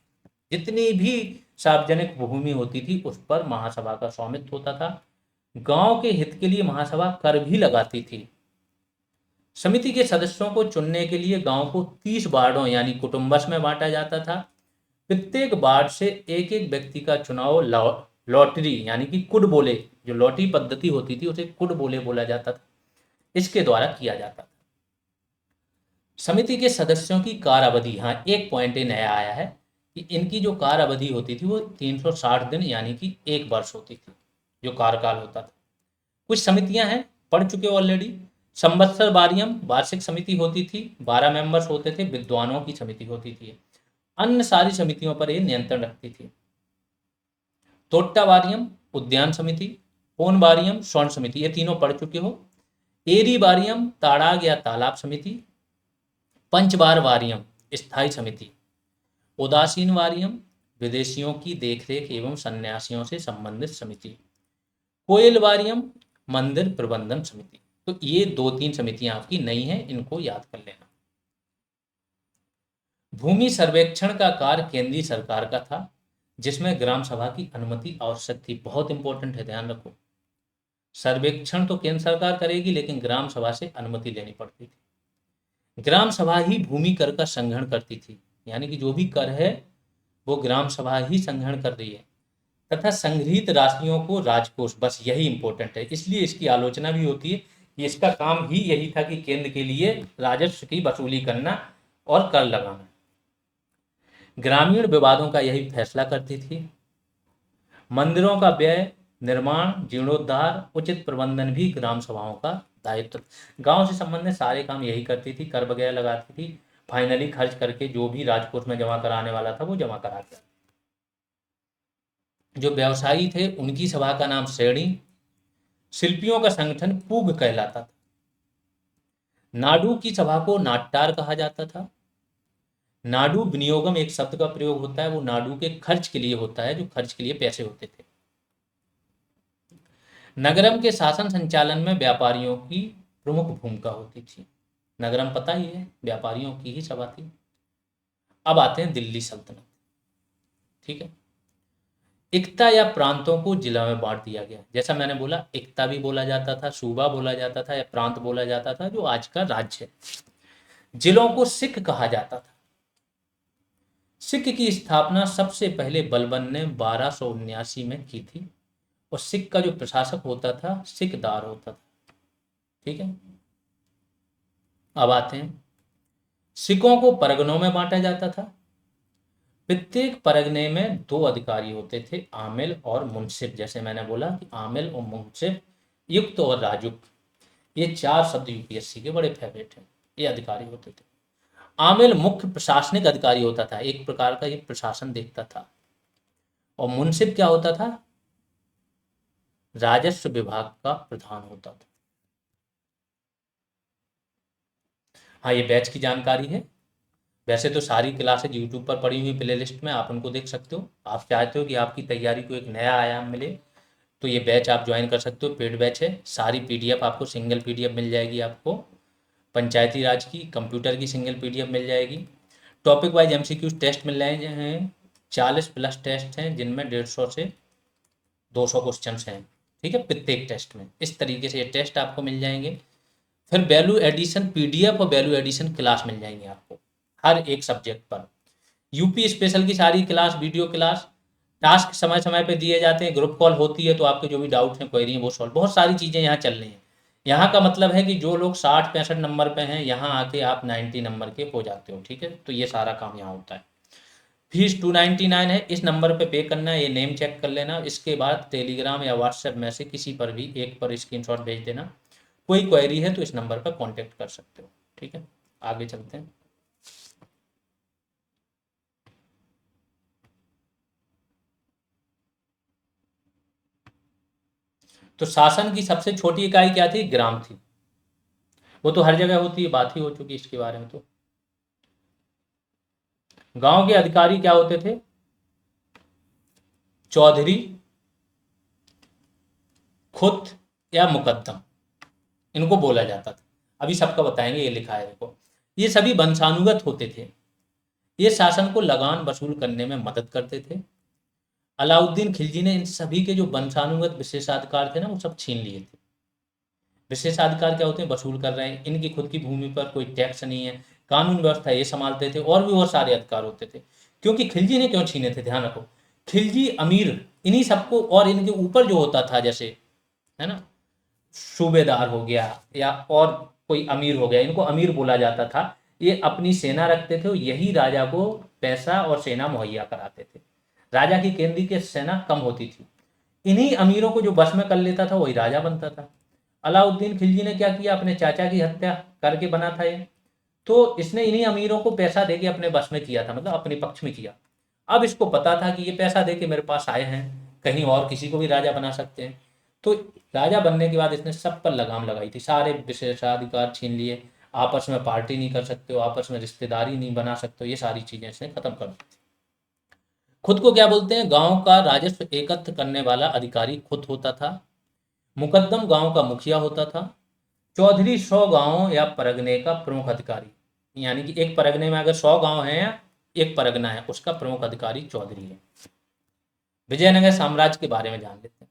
जितनी भी सार्वजनिक भूमि होती थी उस पर महासभा का स्वामित्व होता था। गांव के हित के लिए महासभा कर भी लगाती थी। समिति के सदस्यों को चुनने के लिए गांव को 30 वार्डों यानी कुटुंबस में बांटा जाता था। प्रत्येक वार्ड से एक एक व्यक्ति का चुनाव लॉटरी यानी कि कुड बोले, जो लॉटरी पद्धति होती थी उसे कुड बोले बोला जाता था, इसके द्वारा किया जाता था। समिति के सदस्यों की कार्य अवधि, हाँ एक पॉइंट नया आया है कि इनकी जो कार्य अवधि होती थी वो 360 दिन यानी कि 1 वर्ष होती थी, जो कार्यकाल होता था। कुछ समितियां हैं, पढ़ चुके हो ऑलरेडी। संवत्सर वारियम वार्षिक समिति होती थी, 12 मेंबर्स होते थे, विद्वानों की समिति होती थी। अन्य सारी समितियों पर ये नियंत्रण रखती थी। तोट्टा वारियम उद्यान समिति, पोन वारियम स्वर्ण समिति, ये तीनों पढ़ चुके हो। एरी वारियम ताड़ाग या तालाब समिति, पंचबार वारियम स्थायी समिति, उदासीन वारियम विदेशियों की देखरेख एवं सन्यासियों से संबंधित समिति, कोयल वारियम मंदिर प्रबंधन समिति। तो ये 2-3 समितियां आपकी नई हैं, इनको याद कर लेना। भूमि सर्वेक्षण का कार्य केंद्रीय सरकार का था, जिसमें ग्राम सभा की अनुमति आवश्यक थी। बहुत इंपॉर्टेंट है, ध्यान रखो। सर्वेक्षण तो केंद्र सरकार करेगी, लेकिन ग्राम सभा से अनुमति लेनी पड़ती थी। ग्राम सभा ही भूमि कर का संग्रहण करती थी, यानी कि जो भी कर है वो ग्राम सभा ही संग्रहण कर रही है, तथा संग्रहित राशियों को राजकोष, बस यही इंपॉर्टेंट है, इसलिए इसकी आलोचना भी होती है कि इसका काम ही यही था कि केंद्र के लिए राजस्व की वसूली करना और कर लगाना। ग्रामीण विवादों का यही फैसला करती थी। मंदिरों का व्यय, निर्माण, जीर्णोद्धार, उचित प्रबंधन भी ग्राम सभाओं का दायित्व। गांव से संबंधित सारे काम यही करती थी, कर वगैरह लगाती थी, फाइनली खर्च करके जो भी राजकोष में जमा कराने वाला था वो जमा करा दिया। जो व्यवसायी थे उनकी सभा का नाम श्रेणी, शिल्पियों का संगठन पूग कहलाता था। नाडू की सभा को नाट्यार कहा जाता था। नाडू विनियोगम एक शब्द का प्रयोग होता है, वो नाडू के खर्च के लिए होता है, जो खर्च के लिए पैसे होते थे। नगरम के शासन संचालन में व्यापारियों की प्रमुख भूमिका होती थी। नगरम पता ही है, व्यापारियों की ही सभा थी। अब आते हैं दिल्ली सल्तनत। ठीक है, इक्ता या प्रांतों को जिला में बांट दिया गया। जैसा मैंने बोला, इक्ता भी बोला जाता था, सूबा बोला जाता था, या प्रांत बोला जाता था, जो आज का राज्य है। जिलों को सिख कहा जाता था। सिख की स्थापना सबसे पहले बलबन ने 1279 में की थी, और सिख का जो प्रशासक होता था सिखदार होता था। ठीक है, अब आते हैं, सिखों को परगनों में बांटा जाता था। प्रत्येक परगने में 2 अधिकारी होते थे, आमिल और मुंसिफ। जैसे मैंने बोला कि आमिल और मुंसिफ, युक्त और राजुक, ये 4 शब्द यूपीएससी के बड़े फेवरेट हैं। ये अधिकारी होते थे। आमिल मुख्य प्रशासनिक अधिकारी होता था, एक प्रकार का ये प्रशासन देखता था। और मुंसिफ क्या होता था? राजस्व विभाग का प्रधान होता था। हाँ, ये बैच की जानकारी है। वैसे तो सारी क्लासेज यूट्यूब पर पड़ी हुई प्लेलिस्ट में, आप उनको देख सकते हो। आप चाहते हो कि आपकी तैयारी को एक नया आयाम मिले, तो ये बैच आप ज्वाइन कर सकते हो। पेड बैच है। सारी पीडीएफ आपको सिंगल पीडीएफ मिल जाएगी। आपको पंचायती राज की, कंप्यूटर की सिंगल पीडीएफ मिल जाएगी। टॉपिक वाइज एमसीक्यू टेस्ट मिल रहे हैं, 40+ टेस्ट हैं, जिनमें 150 से 200 क्वेश्चन हैं। ठीक है, प्रत्येक टेस्ट में इस तरीके से ये टेस्ट आपको मिल जाएंगे। फिर वैल्यू एडिशन पीडीएफ और वैल्यू एडिशन क्लास मिल जाएंगे आपको हर एक सब्जेक्ट पर। यूपी स्पेशल की सारी क्लास, वीडियो क्लास, टास्क समय समय पे दिए जाते हैं, ग्रुप कॉल होती है, तो आपके जो भी डाउट हैं, क्वेरी हैं, वो सॉल्व, बहुत सारी चीज़ें यहाँ चल रही हैं। यहाँ का मतलब है कि जो लोग 60-65 नंबर पे हैं, यहाँ आके आप 90 नंबर के हो जाते हो। ठीक है, तो ये सारा काम यहाँ होता है। फीस 299 है। इस नंबर पे पे करना है, ये नेम चेक कर लेना। इसके बाद टेलीग्राम या व्हाट्सएप में से किसी पर भी एक पर स्क्रीनशॉट भेज देना। कोई क्वेरी है तो इस नंबर पर कांटेक्ट कर सकते हो। ठीक है, आगे चलते हैं। तो शासन की सबसे छोटी इकाई क्या थी? ग्राम थी। वो तो हर जगह होती है, बात ही हो चुकी इसके बारे में। तो गांव के अधिकारी क्या होते थे? चौधरी, खुत या मुकद्दम, इनको बोला जाता था। अभी सबका बताएंगे, ये लिखा है देखो। ये सभी वंशानुगत होते थे। ये शासन को लगान वसूल करने में मदद करते थे। अलाउद्दीन खिलजी ने इन सभी के जो वंशानुगत विशेषाधिकार थे ना, वो सब छीन लिए थे। विशेषाधिकार क्या होते हैं? वसूल कर रहे हैं, इनकी खुद की भूमि पर कोई टैक्स नहीं है, कानून व्यवस्था ये संभालते थे, और भी बहुत सारे अधिकार होते थे। क्योंकि खिलजी ने क्यों छीने थे? ध्यान रखो, खिलजी अमीर इन्हीं सबको, और इनके ऊपर जो होता था, जैसे है ना, सूबेदार हो गया या और कोई अमीर हो गया, इनको अमीर बोला जाता था। ये अपनी सेना रखते थे, यही राजा को पैसा और सेना मुहैया कराते थे। राजा की केंद्रीय की सेना कम होती थी। इन्हीं अमीरों को जो बस में कर लेता था, वही राजा बनता था। अलाउद्दीन खिलजी ने क्या किया, अपने चाचा की हत्या करके बना था ये, तो इसने इन्हीं अमीरों को पैसा दे के अपने बस में किया था, मतलब अपने पक्ष में किया। अब इसको पता था कि ये पैसा दे के मेरे पास आए हैं, कहीं और किसी को भी राजा बना सकते हैं, तो राजा बनने के बाद इसने सब पर लगाम लगाई थी, सारे विशेषाधिकार छीन लिए, आपस में पार्टी नहीं कर सकते हो, आपस में रिश्तेदारी नहीं बना सकते हो, ये सारी चीजें इसने खत्म कर दी थी। खुद को क्या बोलते हैं, गांव का राजस्व एकत्र करने वाला अधिकारी खुद होता था, मुकद्दम गांव का मुखिया होता था, चौधरी 100 गांव या परगने का प्रमुख अधिकारी, यानी कि एक परगने में अगर 100 गांव हैं या एक परगना है, उसका प्रमुख अधिकारी चौधरी है। विजयनगर साम्राज्य के बारे में जान लेते हैं।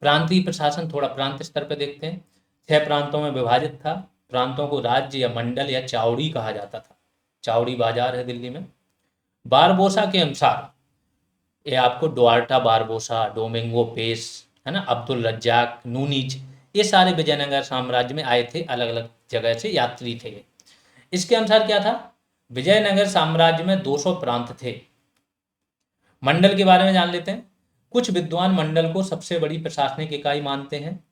प्रांतीय प्रशासन थोड़ा प्रांत स्तर पर देखते हैं। 6 प्रांतों में विभाजित था। प्रांतों को राज्य या मंडल या चावड़ी कहा जाता था। चावड़ी बाजार है दिल्ली में। बारबोसा के अनुसार, ये आपको डुआर्टा बारबोसा, डोमिंगो पेस, है ना, अब्दुल रज्जाक, नूनीज, ये सारे विजयनगर साम्राज्य में आए थे, अलग अलग जगह से यात्री थे। इसके अनुसार क्या था, विजयनगर साम्राज्य में 200 प्रांत थे। मंडल के बारे में जान लेते हैं। कुछ विद्वान मंडल को सबसे बड़ी प्रशासनिक इकाई मानते हैं।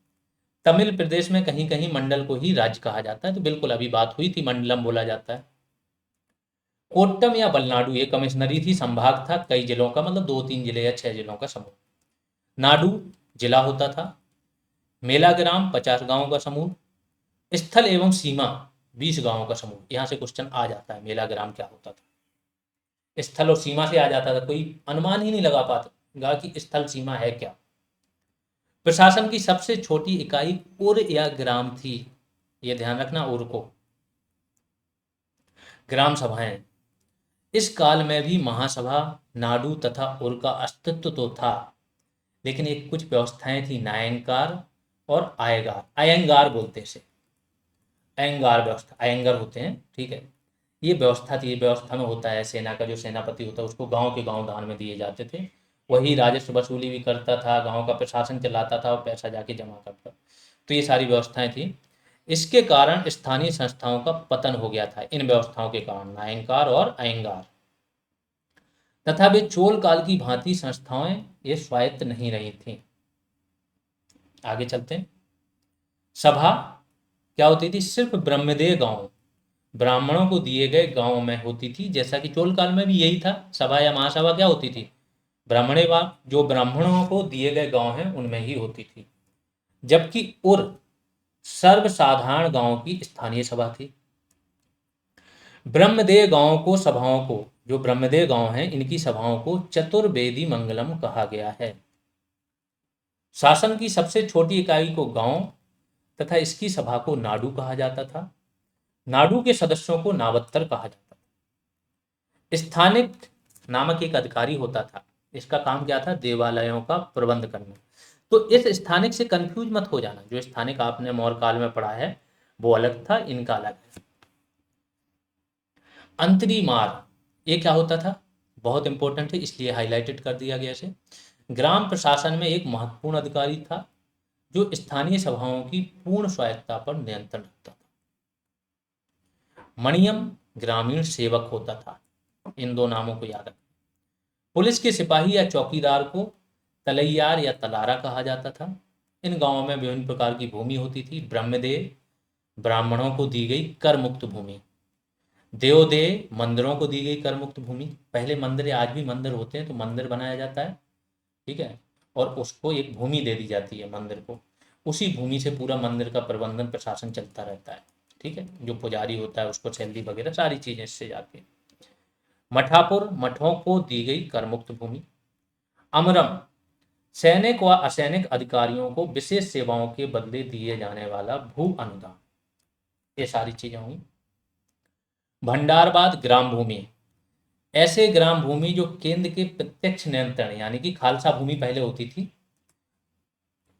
तमिल प्रदेश में कहीं कहीं मंडल को ही राज्य कहा जाता है, तो बिल्कुल अभी बात हुई थी, मंडलम बोला जाता है। कोट्टम या बलनाडु ये कमिश्नरी थी, संभाग था कई जिलों का, मतलब 2-3 जिले या 6 जिलों का समूह। नाडु जिला होता था। मेलाग्राम 50 गांवों का समूह। स्थल एवं सीमा 20 गांवों का समूह। यहाँ से क्वेश्चन आ जाता है, मेलाग्राम क्या होता था, स्थल और सीमा से आ जाता था, कोई अनुमान ही नहीं लगा पाता कि स्थल सीमा है क्या। प्रशासन की सबसे छोटी इकाई उर या ग्राम थी, ये ध्यान रखना, उर को। ग्राम सभाएं, इस काल में भी महासभा, नाडु तथा उर का अस्तित्व तो था, लेकिन एक कुछ व्यवस्थाएं थी, नायंकार और आयगार, अयंगार बोलते से, अयंगार व्यवस्था, अयंगर होते हैं, ठीक है। ये व्यवस्था थी, व्यवस्था में होता है सेना का जो सेनापति होता है उसको गांव के गांव दान में दिए जाते थे, वही राजस्व वसूली भी करता था, गांव का प्रशासन चलाता था और पैसा जाके जमा करता, तो ये सारी व्यवस्थाएं थी। इसके कारण स्थानीय संस्थाओं का पतन हो गया था, इन व्यवस्थाओं के कारण, नायंकार और अयंगार, तथा वे चोल काल की भांति संस्थाएं ये स्वायत्त नहीं रही थी। आगे चलते हैं। सभा क्या होती थी, सिर्फ ब्रह्मदेव गांव, ब्राह्मणों को दिए गए गांव में होती थी, जैसा कि चोल काल में भी यही था, सभा या महासभा क्या होती थी, ब्राह्मणेवा, जो ब्राह्मणों को दिए गए गांव हैं उनमें ही होती थी। जबकि उर सर्वसाधारण गांव की स्थानीय सभा थी। ब्रह्मदेव गांव को सभाओं को, जो ब्रह्मदेव गांव हैं इनकी सभाओं को चतुर्वेदी मंगलम कहा गया है। शासन की सबसे छोटी इकाई को गांव तथा इसकी सभा को नाडु कहा जाता था। नाडु के सदस्यों को नावत्तर कहा जाता था। स्थानिक नामक एक अधिकारी होता था, इसका काम क्या था, देवालयों का प्रबंध करना। तो इस स्थानिक से कंफ्यूज मत हो जाना, जो स्थानिक आपने मौर्य काल में पढ़ा है वो अलग था, इनका अलग है। अंतरीमार ये क्या होता था, बहुत इंपॉर्टेंट है इसलिए हाईलाइटेड कर दिया गया इसे। ग्राम प्रशासन में एक महत्वपूर्ण अधिकारी था जो स्थानीय सभाओं की पूर्ण स्वायत्ता पर नियंत्रण रखता था। मणियम ग्रामीण सेवक होता था, इन दो नामों को याद रखें। पुलिस के सिपाही या चौकीदार को तलैयार या तलारा कहा जाता था। इन गांवों में विभिन्न प्रकार की भूमि होती थी। ब्रह्मदेव ब्राह्मणों को दी गई कर मुक्त भूमि, देवदेव मंदिरों को दी गई कर मुक्त भूमि। पहले मंदिर, आज भी मंदिर होते हैं तो मंदिर बनाया जाता है, ठीक है, और उसको एक भूमि दे दी जाती है मंदिर को, उसी भूमि से पूरा मंदिर का प्रबंधन प्रशासन चलता रहता है, ठीक है। जो पुजारी होता है उसको सैलरी वगैरह सारी चीजें इससे जाती है। मठापुर मठों को दी गई करमुक्त भूमि। अमरम सैनिक व असैनिक अधिकारियों को विशेष सेवाओं के बदले दिए जाने वाला भू अनुदान, ये सारी चीजें हुई। भंडारबाद ग्राम भूमि, ऐसे ग्राम भूमि जो केंद्र के प्रत्यक्ष नियंत्रण, यानी कि खालसा भूमि पहले होती थी,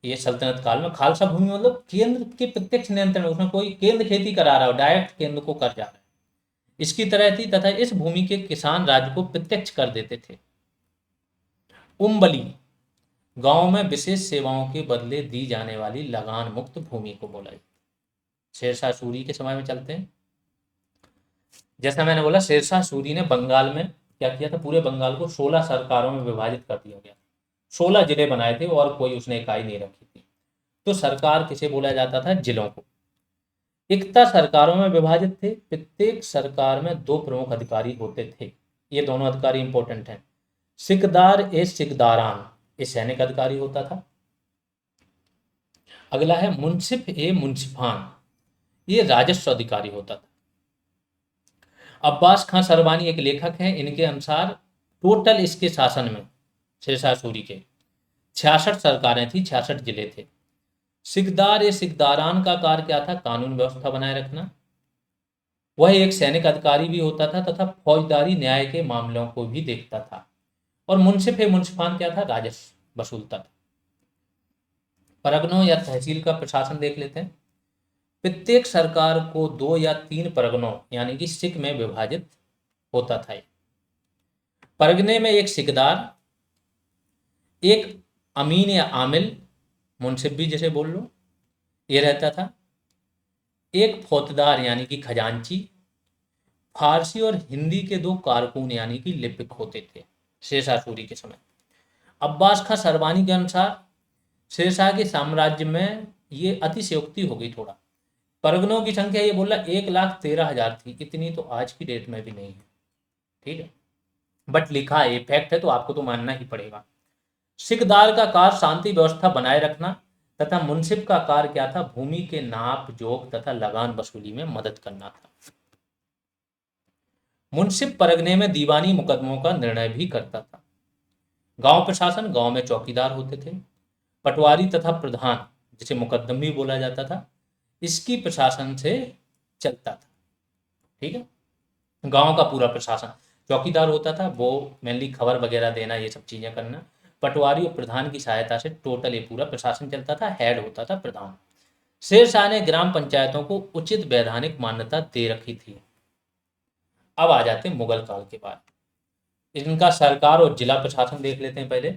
ये सल्तनत काल में खालसा भूमि मतलब केंद्र के प्रत्यक्ष नियंत्रण, उसमें कोई केंद्र खेती करा रहा हो, डायरेक्ट केंद्र को कर जा रहा है, इसकी तरह थी, तथा इस भूमि के किसान राज्य को प्रत्यक्ष कर देते थे। उम्बली गांव में विशेष सेवाओं के बदले दी जाने वाली लगान मुक्त भूमि को बोला जाता है। शेरशाह सूरी के समय में चलते हैं। जैसा मैंने बोला, शेरशाह सूरी ने बंगाल में क्या किया था, पूरे बंगाल को 16 सरकारों में विभाजित कर दिया गया, 16 जिले बनाए थे और कोई उसने इकाई नहीं रखी थी। तो सरकार किसे बोला जाता था? जिलों को। इकता सरकारों में विभाजित थे। प्रत्येक सरकार में दो प्रमुख अधिकारी होते थे। ये दोनों अधिकारी इंपॉर्टेंट हैं। सिकदार ए सिकदारान, ये सैनिक अधिकारी होता था। अगला है मुंसिफ ए मुंसिफान, ये राजस्व अधिकारी होता था। अब्बास खां सरवानी एक लेखक हैं। इनके अनुसार टोटल इसके शासन में, शेरशाह सूरी के, 66 सरकारें थी, 66 जिले थे। सिकदार ए सिकदारान का कार्य क्या था? कानून व्यवस्था बनाए रखना। वह एक सैनिक अधिकारी भी होता था तथा फौजदारी न्याय के मामलों को भी देखता था। और मुंसिफ ए मुंसिफान क्या था? राजस्व वसूलता था। परगनों या तहसील का प्रशासन देख लेते हैं। प्रत्येक सरकार को 2 या 3 परगनों यानी कि सिक में विभाजित होता था। परगने में एक सिकदार, एक अमीन या आमिल, मुंसिफ भी जैसे बोल लो, ये रहता था। एक फौजदार यानी कि खजांची। फारसी और हिंदी के 2 कारकुन यानी कि लिपिक होते थे शेरशाह सूरी के समय। अब्बास खां सरवानी के अनुसार शेरशाह के साम्राज्य में ये अतिशयोक्ति हो गई थोड़ा। परगनों की संख्या ये बोला 1,13,000 थी। इतनी तो आज की डेट में भी नहीं है, ठीक है, बट लिखा है, फैक्ट है, तो आपको तो मानना ही पड़ेगा। सिकदार का कार्य शांति व्यवस्था बनाए रखना तथा मुंसिफ का कार्य क्या था? भूमि के नाप जोख तथा लगान वसूली में मदद करना था। मुंसिफ परगने में दीवानी मुकदमों का निर्णय भी करता था। गांव प्रशासन, गांव में चौकीदार होते थे। पटवारी तथा प्रधान, जिसे मुकद्दम भी बोला जाता था, इसकी प्रशासन से चलता था, ठीक है। गांव का पूरा प्रशासन, चौकीदार होता था, वो मेनली खबर वगैरह देना, ये सब चीजें करना। पटवारी और प्रधान की सहायता से टोटल ये पूरा प्रशासन चलता था। हेड होता था प्रधान। शेरशाह ने ग्राम पंचायतों को उचित वैधानिक मान्यता दे रखी थी। अब आ जाते हैं मुगल काल के बाद। इनका सरकार और जिला प्रशासन देख लेते हैं पहले।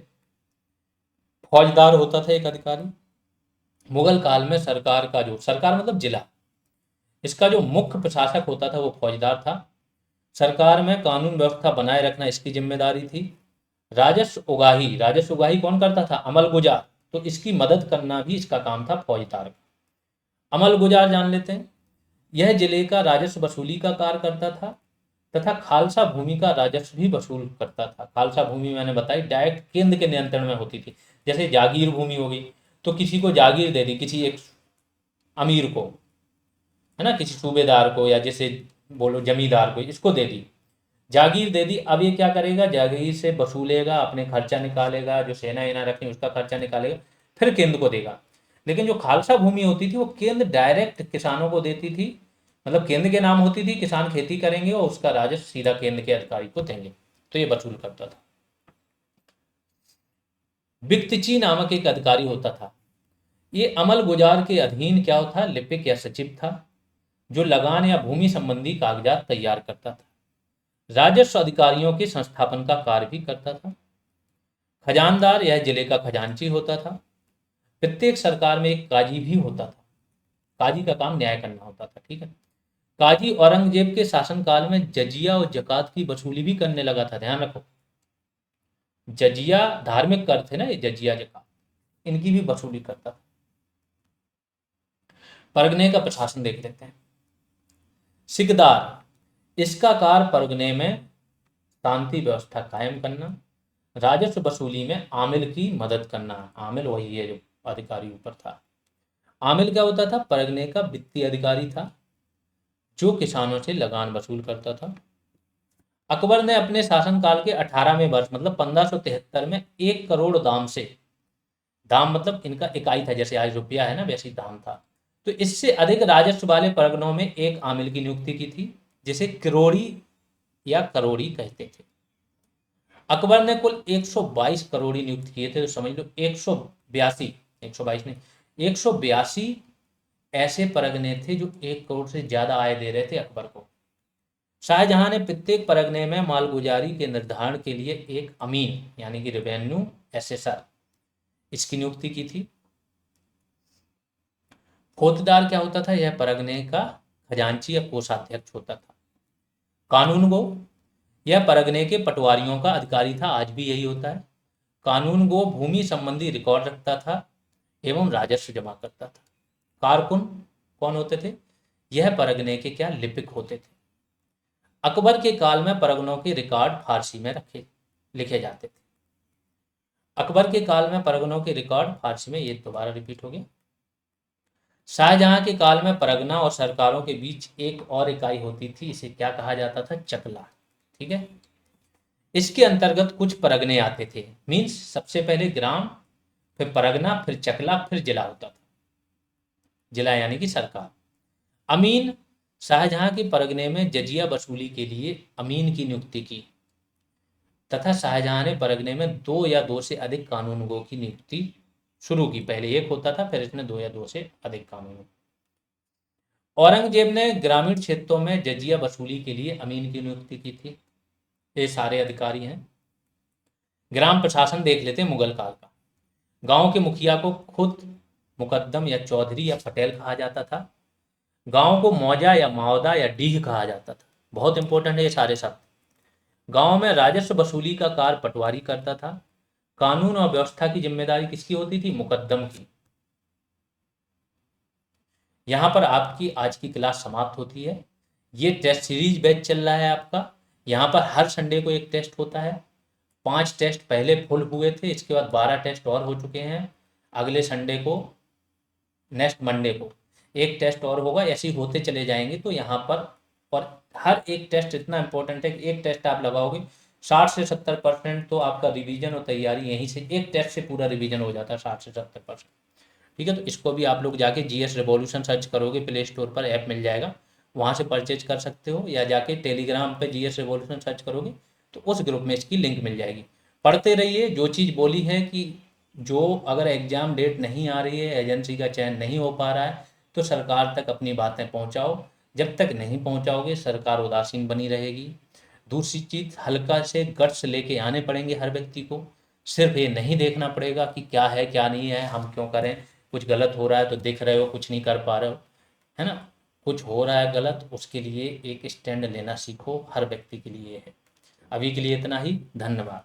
फौजदार होता था एक अधिकारी। मुगल काल में सरकार का जो, सरकार मतलब जिला, इसका जो मुख्य प्रशासक होता था वो फौजदार था। सरकार में कानून व्यवस्था बनाए रखना इसकी जिम्मेदारी थी। राजस्व उगाही, राजस्व उगाही कौन करता था? अमलगुजार, तो इसकी मदद करना भी इसका काम था फौजदार का। अमलगुजार जान लेते हैं। यह जिले का राजस्व वसूली का कार्य करता था तथा खालसा भूमि का राजस्व भी वसूल करता था। खालसा भूमि मैंने बताई डायरेक्ट केंद्र के नियंत्रण में होती थी। जैसे जागीर भूमि हो गई, तो किसी को जागीर दे दी, किसी एक अमीर को, है ना, किसी सूबेदार को, या जैसे बोलो जमींदार को, इसको दे दी, जागीर दे दी। अब ये क्या करेगा? जागीर से वसूलेगा, अपने खर्चा निकालेगा, जो सेना एना रखी उसका खर्चा निकालेगा, फिर केंद्र को देगा। लेकिन जो खालसा भूमि होती थी वो केंद्र डायरेक्ट किसानों को देती थी, मतलब केंद्र के नाम होती थी, किसान खेती करेंगे और उसका राजस्व सीधा केंद्र के अधिकारी को देंगे, तो ये वसूल करता था। बिक्तची नामक एक अधिकारी होता था। ये अमल गुजार के अधीन क्या था? लिपिक या सचिव था, जो लगान या भूमि संबंधी कागजात तैयार करता था। राजस्व अधिकारियों के संस्थापन का कार्य भी करता था। खजानदार यह जिले का खजांची होता था। प्रत्येक सरकार में एक काजी भी होता था। काजी का काम न्याय करना होता था, ठीक है। काजी औरंगजेब के शासनकाल में जजिया और जकात की वसूली भी करने लगा था, ध्यान रखो। जजिया धार्मिक कर थे ना, ये जजिया जकात, इनकी भी वसूली करता था। परगने का प्रशासन देख लेते हैं। सिकदार, इसका कार्य परगने में शांति व्यवस्था कायम करना, राजस्व वसूली में आमिल की मदद करना। आमिल वही है जो अधिकारी ऊपर था। आमिल क्या होता था? परगने का वित्तीय अधिकारी था, जो किसानों से लगान वसूल करता था। अकबर ने अपने शासनकाल के 18वें वर्ष मतलब 1573 में 1 करोड़ दाम से, दाम मतलब इनका इकाई था, जैसे आज रुपया है ना वैसे ही दाम था, तो इससे अधिक राजस्व वाले परगनों में एक आमिल की नियुक्ति की थी, जिसे किरोड़ी या करोड़ी कहते थे। अकबर ने कुल 122 करोड़ी नियुक्त किए थे, तो समझ लो 182, 122 नहीं, 182 ऐसे परगने थे जो 1 करोड़ से ज्यादा आय दे रहे थे अकबर को। शाहजहां ने प्रत्येक परगने में मालगुजारी के निर्धारण के लिए एक अमीन यानी कि रेवेन्यू एसेसर, इसकी नियुक्ति की थी। फौजदार क्या होता था? यह परगने का खजांची या कोषाध्यक्ष होता था। कानून गो, यह परगने के पटवारियों का अधिकारी था, आज भी यही होता है। कानून गो भूमि संबंधी रिकॉर्ड रखता था। एवं राजस्व जमा करता था। कारकुन कौन होते थे? यह परगने के क्या लिपिक होते थे। अकबर के काल में परगनों के रिकॉर्ड फारसी में लिखे जाते थे। अकबर के काल में परगनों के रिकॉर्ड फारसी में, ये दोबारा रिपीट हो गया। शाहजहां के काल में परगना और सरकारों के बीच एक और इकाई होती थी, इसे क्या कहा जाता था? चकला। ठीक है। इसके अंतर्गत कुछ परगने आते थे। मीन्स सबसे पहले ग्राम, फिर परगना, फिर चकला, फिर जिला होता था। जिला यानी कि सरकार। अमीन, शाहजहां के परगने में जजिया वसूली के लिए अमीन की नियुक्ति की तथा शाहजहां ने परगने में 2 या 2 से अधिक कानूनगो की नियुक्ति शुरू की। पहले एक होता था, फिर इसने 2 या 2 से अधिक कानून। औरंगजेब ने ग्रामीण क्षेत्रों में जजिया वसूली के लिए अमीन की नियुक्ति की थी। ये सारे अधिकारी हैं। ग्राम प्रशासन देख लेते हैं मुगल काल का। गांव के मुखिया को खुद मुकद्दम या चौधरी या पटेल कहा जाता था। गांव को मौजा या मावदा या डीह कहा जाता था। बहुत इंपॉर्टेंट है ये सारे शब्द। गांव में राजस्व वसूली का कार्य पटवारी करता था। कानून और व्यवस्था की जिम्मेदारी किसकी होती थी? मुकद्दम की। यहां पर आपकी आज की क्लास समाप्त होती है। ये टेस्ट सीरीज बैच चल रहा है आपका। यहाँ पर हर संडे को एक टेस्ट होता है। 5 टेस्ट पहले फुल हुए थे, इसके बाद 12 टेस्ट और हो चुके हैं। अगले संडे को, नेक्स्ट मंडे को एक टेस्ट और होगा। ऐसे ही होते चले जाएंगे। तो यहाँ पर और हर एक टेस्ट इतना इंपॉर्टेंट है कि एक टेस्ट आप लगाओगे 60 से 70% तो आपका रिवीजन और तैयारी यहीं से, एक टेस्ट से पूरा रिवीजन हो जाता है 60 से 70%। ठीक है। तो इसको भी आप लोग जाके जीएस रिवॉल्यूशन सर्च करोगे, प्ले स्टोर पर ऐप मिल जाएगा, वहाँ से परचेज कर सकते हो, या जाके टेलीग्राम पे जीएस रिवॉल्यूशन सर्च करोगे तो उस ग्रुप में इसकी लिंक मिल जाएगी। पढ़ते रहिए। जो चीज़ बोली है कि जो अगर एग्ज़ाम डेट नहीं आ रही है, एजेंसी का चयन नहीं हो पा रहा है, तो सरकार तक अपनी बातें पहुंचाओ। जब तक नहीं पहुंचाओगे सरकार उदासीन बनी रहेगी। दूसरी चीज़, हल्का से गट्स लेके आने पड़ेंगे हर व्यक्ति को। सिर्फ ये नहीं देखना पड़ेगा कि क्या है क्या नहीं है, हम क्यों करें, कुछ गलत हो रहा है तो दिख रहे हो, कुछ नहीं कर पा रहे हो, है ना। कुछ हो रहा है गलत, उसके लिए एक स्टैंड लेना सीखो, हर व्यक्ति के लिए है। अभी के लिए इतना ही। धन्यवाद।